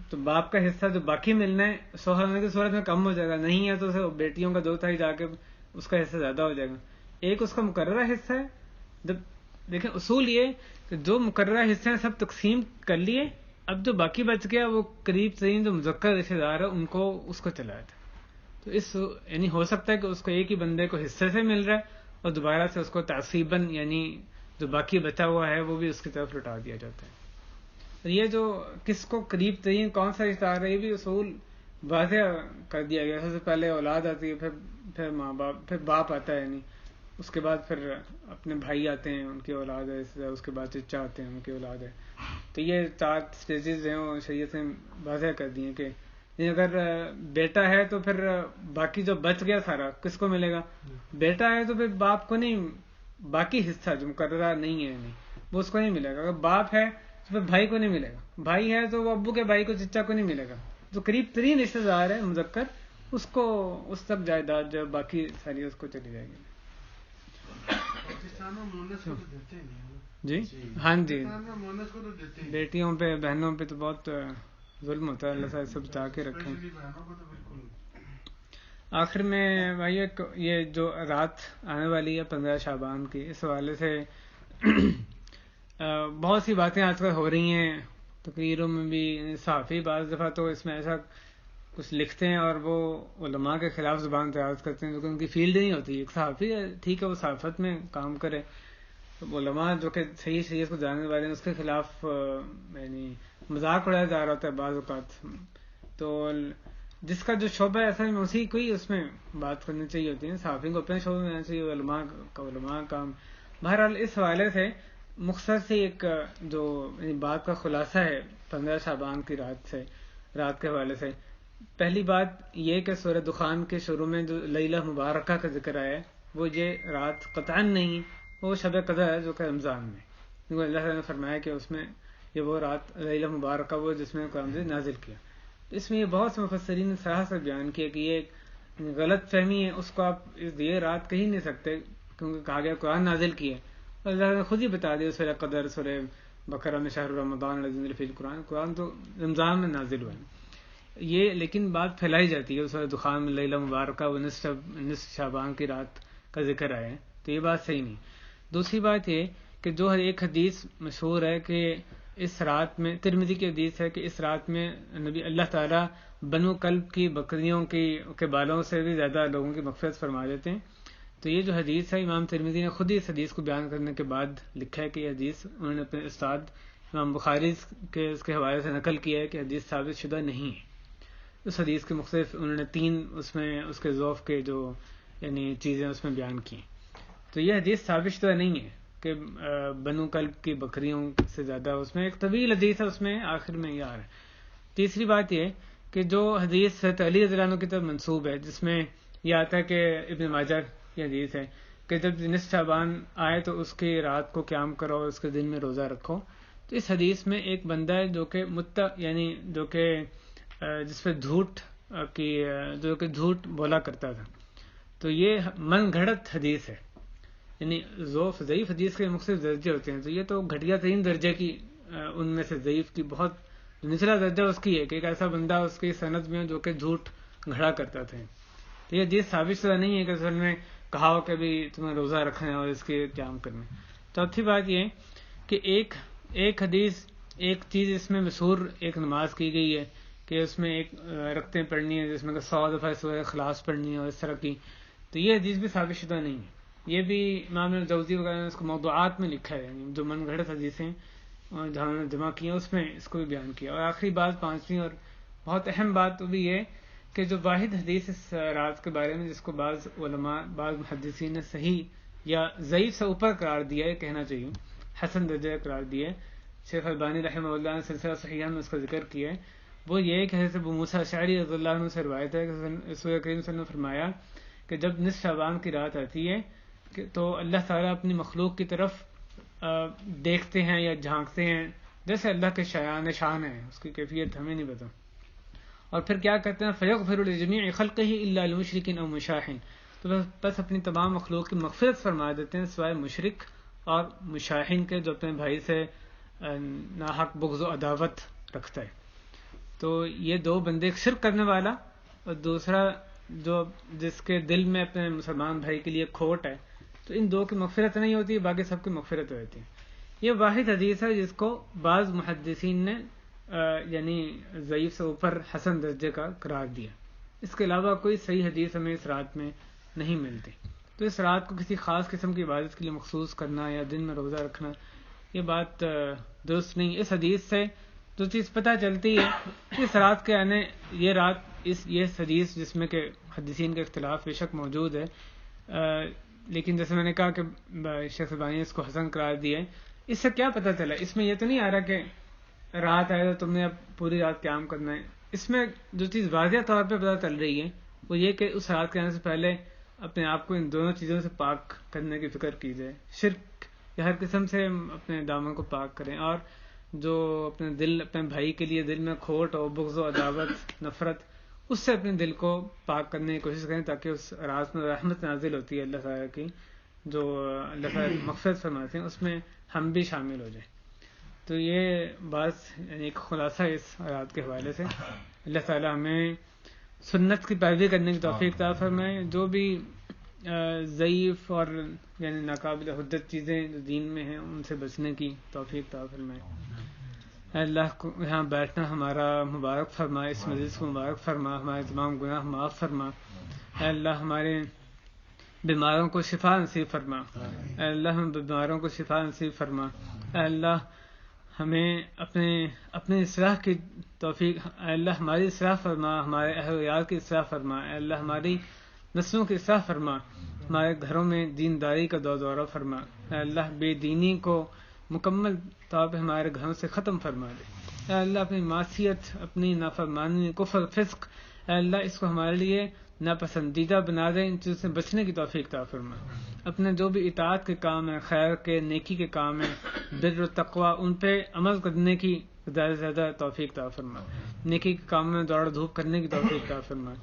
تو باپ کا حصہ جو باقی ملنا ہے شوہر ہونے کی صورت میں کم ہو جائے گا, نہیں ہے تو اسے بیٹیوں کا 2 جا کے اس کا حصہ زیادہ ہو جائے گا. ایک اس کا مقررہ حصہ ہے. جب دیکھیں اصول یہ کہ جو مقررہ حصے ہیں سب تقسیم کر لیے, اب جو باقی بچ گیا وہ قریب ترین جو مذکر رشتہ دار ہے ان کو اس کو چلایا تھا. تو اس یعنی ہو سکتا ہے کہ اس کو ایک ہی بندے کو حصے سے مل رہا ہے اور دوبارہ سے اس کو تعصیباً یعنی جو باقی بچا ہوا ہے وہ بھی اس کی طرف لٹا دیا جاتا ہے. یہ جو کس کو قریب ترین کون سا رشتہ دار ہے یہ بھی اصول واضح کر دیا گیا. سب سے پہلے اولاد آتی ہے, پھر ماں باپ, پھر باپ آتا ہے, یعنی اس کے بعد پھر اپنے بھائی آتے ہیں، ان کی اولاد ہے، اس کے بعد چچا آتے ہیں، ان کی اولاد ہے. تو یہ 4 سٹیجز ہیں وہ شریعت نے واضح کر دی ہیں کہ اگر بیٹا ہے تو پھر باقی جو بچ گیا سارا کس کو ملے گا؟ بیٹا ہے تو پھر باپ کو نہیں، باقی حصہ جو مقررہ نہیں ہے وہ اس کو نہیں ملے گا. اگر باپ ہے تو پھر بھائی کو نہیں ملے گا، بھائی ہے تو وہ ابو کے بھائی کو، چچا کو نہیں ملے گا. جو قریب ترین رشتے دار ہے مذکر، اس کو اس تک جائیداد جو باقی ساری اس کو چلی جائے گی. پاکستان میں مونس کو تو دیتے ہی نہیں. جی ہاں جی، پاکستان میں مونس کو تو دیتے ہی نہیں. بیٹیوں پہ بہنوں پہ تو بہت ظلم ہوتا ہے، اللہ تعالیٰ سب بچا کے رکھیں. اسپیشلی بہنوں کو تو بالکل. آخر میں بھائی یہ جو رات آنے والی ہے 15 شعبان کی، اس حوالے سے بہت سی باتیں آج کل ہو رہی ہیں تقریروں میں بھی. صحافی بعض دفعہ تو اس میں ایسا کچھ لکھتے ہیں اور وہ علماء کے خلاف زبان دراز کرتے ہیں، کیونکہ ان کی فیلڈ نہیں ہوتی. ایک صحافی ہے، ٹھیک ہے، وہ صحافت میں کام کرے، علماء جو کہ صحیح شریعت کو جاننے والے ہیں اس کے خلاف یعنی مذاق اڑایا جا رہا ہوتا ہے بعض اوقات. تو جس کا جو شعبہ ہے ایسا اسی کو ہی اس میں بات کرنی چاہیے ہوتی ہے. صحافی کو اپنے شعبے میں آنا چاہیے، علماء کا کام. بہرحال اس حوالے سے مختصر سے ایک جو بات کا خلاصہ ہے 15 شعبان کی رات کے حوالے سے. پہلی بات یہ کہ سورہ دخان کے شروع میں جو لیلہ مبارکہ کا ذکر آیا ہے وہ یہ رات قطعاً نہیں، وہ شب قدر ہے جو کہ رمضان میں، کیونکہ اللہ تعالیٰ نے فرمایا کہ اس میں یہ وہ رات لیلہ مبارکہ وہ جس میں قرآن سے نازل کیا. اس میں یہ بہت سے مفسرین نے صراحت بیان کیا کہ یہ ایک غلط فہمی ہے، اس کو آپ یہ رات کہہ نہیں سکتے، کیونکہ کہا گیا قرآن نازل کی ہے. اللہ نے خود ہی بتا دیا سورہ قدر، سورہ بقرہ میں شہر رمضان الذی انزل فیہ القرآن، قرآن تو رمضان میں نازل ہوا ہے. یہ لیکن بات پھیلائی جاتی ہے سورہ دخان میں لیلہ مبارکہ و نصف شعبان کی رات کا ذکر آیا ہے، تو یہ بات صحیح نہیں. دوسری بات یہ کہ جو ایک حدیث مشہور ہے کہ اس رات میں، ترمذی کی حدیث ہے کہ اس رات میں نبی اللہ تعالیٰ بنو کلب کی بکریوں کے بالوں سے بھی زیادہ لوگوں کی مغفرت فرما دیتے ہیں. تو یہ جو حدیث ہے امام ترمذی نے خود ہی اس حدیث کو بیان کرنے کے بعد لکھا ہے کہ یہ حدیث انہوں نے اپنے استاد امام بخاری کے اس کے حوالے سے نقل کیا ہے کہ حدیث ثابت شدہ نہیں ہے. اس حدیث کے مختلف انہوں نے 3 اس کے ضعف کے جو یعنی چیزیں اس میں بیان کی. تو یہ حدیث ثابت شدہ نہیں ہے کہ بنو کلب کی بکریوں سے زیادہ، اس میں ایک طویل حدیث ہے، اس میں آخر میں یہ آ رہا ہے. تیسری بات یہ کہ جو حدیث علی رضی اللہ عنہ کی طرف منسوب ہے جس میں یہ آتا ہے کہ ابن ماجہ کی حدیث ہے کہ جب نصف شعبان آئے تو اس کی رات کو قیام کرو اور اس کے دن میں روزہ رکھو. تو اس حدیث میں ایک بندہ ہے جو کہ یعنی جو کہ جس پہ جو کہ جھوٹ بولا کرتا تھا. تو یہ من گھڑت حدیث ہے، یعنی ضعیف حدیث کے مختلف درجے ہوتے ہیں. تو یہ تو گھٹیا ترین درجے کی ان میں سے ضعیف کی بہت نچلا درجہ اس کی ہے کہ ایک ایسا بندہ اس کی سند میں جو کہ جھوٹ گھڑا کرتا تھا. تو یہ حدیث ثابت شدہ نہیں ہے کہ اصل میں کہا ہو کہ بھی تمہیں روزہ رکھنا ہے اور اس کے قیام کرنا. چوتھی بات یہ کہ ایک حدیث، ایک چیز اس میں مشہور ایک نماز کی گئی ہے کہ اس میں ایک رکعتیں پڑھنی ہے جس میں 100 دفعہ سورہ اخلاص پڑھنی ہے اور اس طرح کی. تو یہ حدیث بھی ثابت شدہ نہیں ہے. یہ بھی امام الجوزی وغیرہ نے اس کو موضوعات میں لکھا ہے، یعنی جو من گھڑت حدیثیں جہاں نے جمع کی ہیں اس میں اس کو بھی بیان کیا. اور آخری بات، 5ویں اور بہت اہم بات وہ بھی یہ کہ جو واحد حدیث اس رات کے بارے میں جس کو بعض علماء، بعض محدثین نے صحیح یا ضعیف سے اوپر قرار دیا ہے، کہنا چاہیے حسن درجہ قرار دیا ہے، شیخ البانی رحمہ اللہ نے سلسلہ صحیحہ میں اس کا ذکر کیا ہے، وہ یہ کہ حضرت ابو موسیٰ اشعری رضی اللہ عنہ سے روایت ہے کہ رسول کریم صلی اللہ علیہ وسلم نے فرمایا کہ جب نصف شعبان کی رات آتی ہے تو اللہ تعالیٰ اپنی مخلوق کی طرف دیکھتے ہیں یا جھانکتے ہیں جیسے اللہ کے شان ہیں، اس کی کیفیت ہمیں نہیں پتا. اور پھر کیا کہتے ہیں فَيَغْفِرُ لِجَمِيعِ خَلْقِهِ إِلَّا لِمُشْرِكٍ أَوْ مُشَاحٍ. تو بس اپنی تمام مخلوق کی مغفرت فرما دیتے ہیں سوائے مشرک اور مشاحن کے جو اپنے بھائی سے ناحق بغض و عداوت رکھتا ہے. تو یہ 2 بندے، ایک شرک کرنے والا اور دوسرا جو جس کے دل میں اپنے مسلمان بھائی کے لیے کھوٹ ہے، تو ان 2 کی مغفرت نہیں ہوتی، باقی سب کی مغفرت ہوتی ہے. یہ واحد حدیث ہے جس کو بعض محدثین نے یعنی ضعیف سے اوپر حسن درجے کا قرار دیا. اس کے علاوہ کوئی صحیح حدیث ہمیں اس رات میں نہیں ملتی. تو اس رات کو کسی خاص قسم کی عبادت کے لیے مخصوص کرنا یا دن میں روزہ رکھنا، یہ بات درست نہیں. اس حدیث سے جو چیز پتہ چلتی ہے اس رات کے آنے، یہ رات یہ حدیث جس میں کہ محدثین کا اختلاف بے شک موجود ہے، لیکن جیسے میں نے کہا کہ شیخ البانی نے اس کو حسن قرار دیا ہے. اس سے کیا پتہ چلا؟ اس میں یہ تو نہیں آ رہا کہ رات آئے تو تم نے اب پوری رات قیام کرنا ہے. اس میں جو چیز واضح طور پہ پتہ چل رہی ہے وہ یہ کہ اس رات کے آنے سے پہلے اپنے آپ کو ان دونوں چیزوں سے پاک کرنے کی فکر کی جائے. شرک یا ہر قسم سے اپنے دامن کو پاک کریں, اور جو اپنے دل, اپنے بھائی کے لیے دل میں کھوٹ اور بغض و عداوت, نفرت, اس سے اپنے دل کو پاک کرنے کی کوشش کریں, تاکہ اس رات میں رحمت نازل ہوتی ہے اللہ تعالیٰ کی, جو اللہ تعالیٰ مغفرت فرماتے ہیں, اس میں ہم بھی شامل ہو جائیں. تو یہ بات یعنی ایک خلاصہ اس رات کے حوالے سے. اللہ تعالیٰ ہمیں سنت کی پیروی کرنے کی توفیق عطا فرمائے. جو بھی ضعیف اور یعنی ناقابل حجت چیزیں جو دین میں ہیں ان سے بچنے کی توفیق عطا فرمائے. اے اللہ کو یہاں بیٹھنا ہمارا مبارک فرما, اس مجلس کو مبارک فرما, ہمارے تمام گناہ معاف فرما. اے اللہ ہمارے بیماروں کو شفا نصیب فرما. اے اللہ ہم بیماروں کو شفا نصیب فرما. اے اللہ ہمیں اپنے اصلاح کی توفیق. اے اللہ ہماری اصلاح فرما, ہمارے اہل و عیال کی اصلاح فرما. اے اللہ ہماری نسلوں کی اصلاح فرما, ہمارے گھروں میں دینداری کا دورہ فرما. اے اللہ بے دینی کو مکمل طور پہ ہمارے گھروں سے ختم فرما دے. اے اللہ اپنی معصیت, اپنی نافرمانی, کفر, فسق, اے اللہ اس کو ہمارے لیے ناپسندیدہ بنا دے. ان چیزوں سے بچنے کی توفیق عطا فرما. اپنے جو بھی اطاعت کے کام ہیں, خیر کے, نیکی کے کام ہیں, بر و تقوی, ان پہ عمل کرنے کی زیادہ سے زیادہ توفیق عطا فرما. نیکی کے کام میں دوڑ دھوپ کرنے کی توفیق عطا فرما.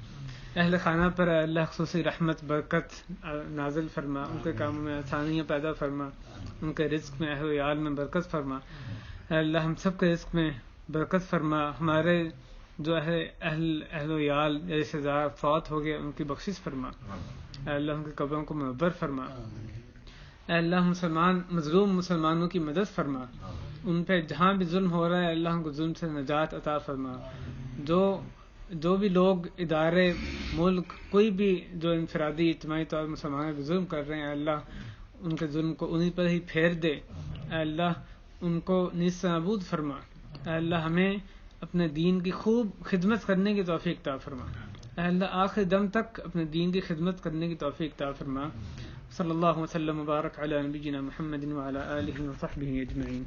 اہل خانہ پر اللہ خصوصی رحمت برکت نازل فرما, ان کے کاموں میں آسانیاں پیدا فرما, ان کے رزق میں, اہل و عیال میں برکت فرما. اے اللہ ہم سب کے رزق میں برکت فرما. ہمارے جو اہل و عیال یا رشتہ دار فوت ہو گئے ان کی بخشش فرما. اے اللہ ان کی قبروں کو منور فرما. اے اللہ مظلوم مسلمانوں کی مدد فرما. ان پہ جہاں بھی ظلم ہو رہا ہے اللہ ان کو ظلم سے نجات عطا فرما. جو بھی لوگ, ادارے, ملک, کوئی بھی جو انفرادی اجتماعی طور پر مسلمانوں پہ ظلم کر رہے ہیں, اللہ ان کے ظلم کو انہی پر ہی پھیر دے. اے اللہ ان کو نیست سے نابود فرما. اے اللہ ہمیں اپنے دین کی خوب خدمت کرنے کی توفیق عطا فرما. اے اللہ آخر دم تک اپنے دین کی خدمت کرنے کی توفیق عطا فرما. صلی اللہ وسلم وبارک علی نبینا محمد وعلی آلہ وصحبہ اجمعین.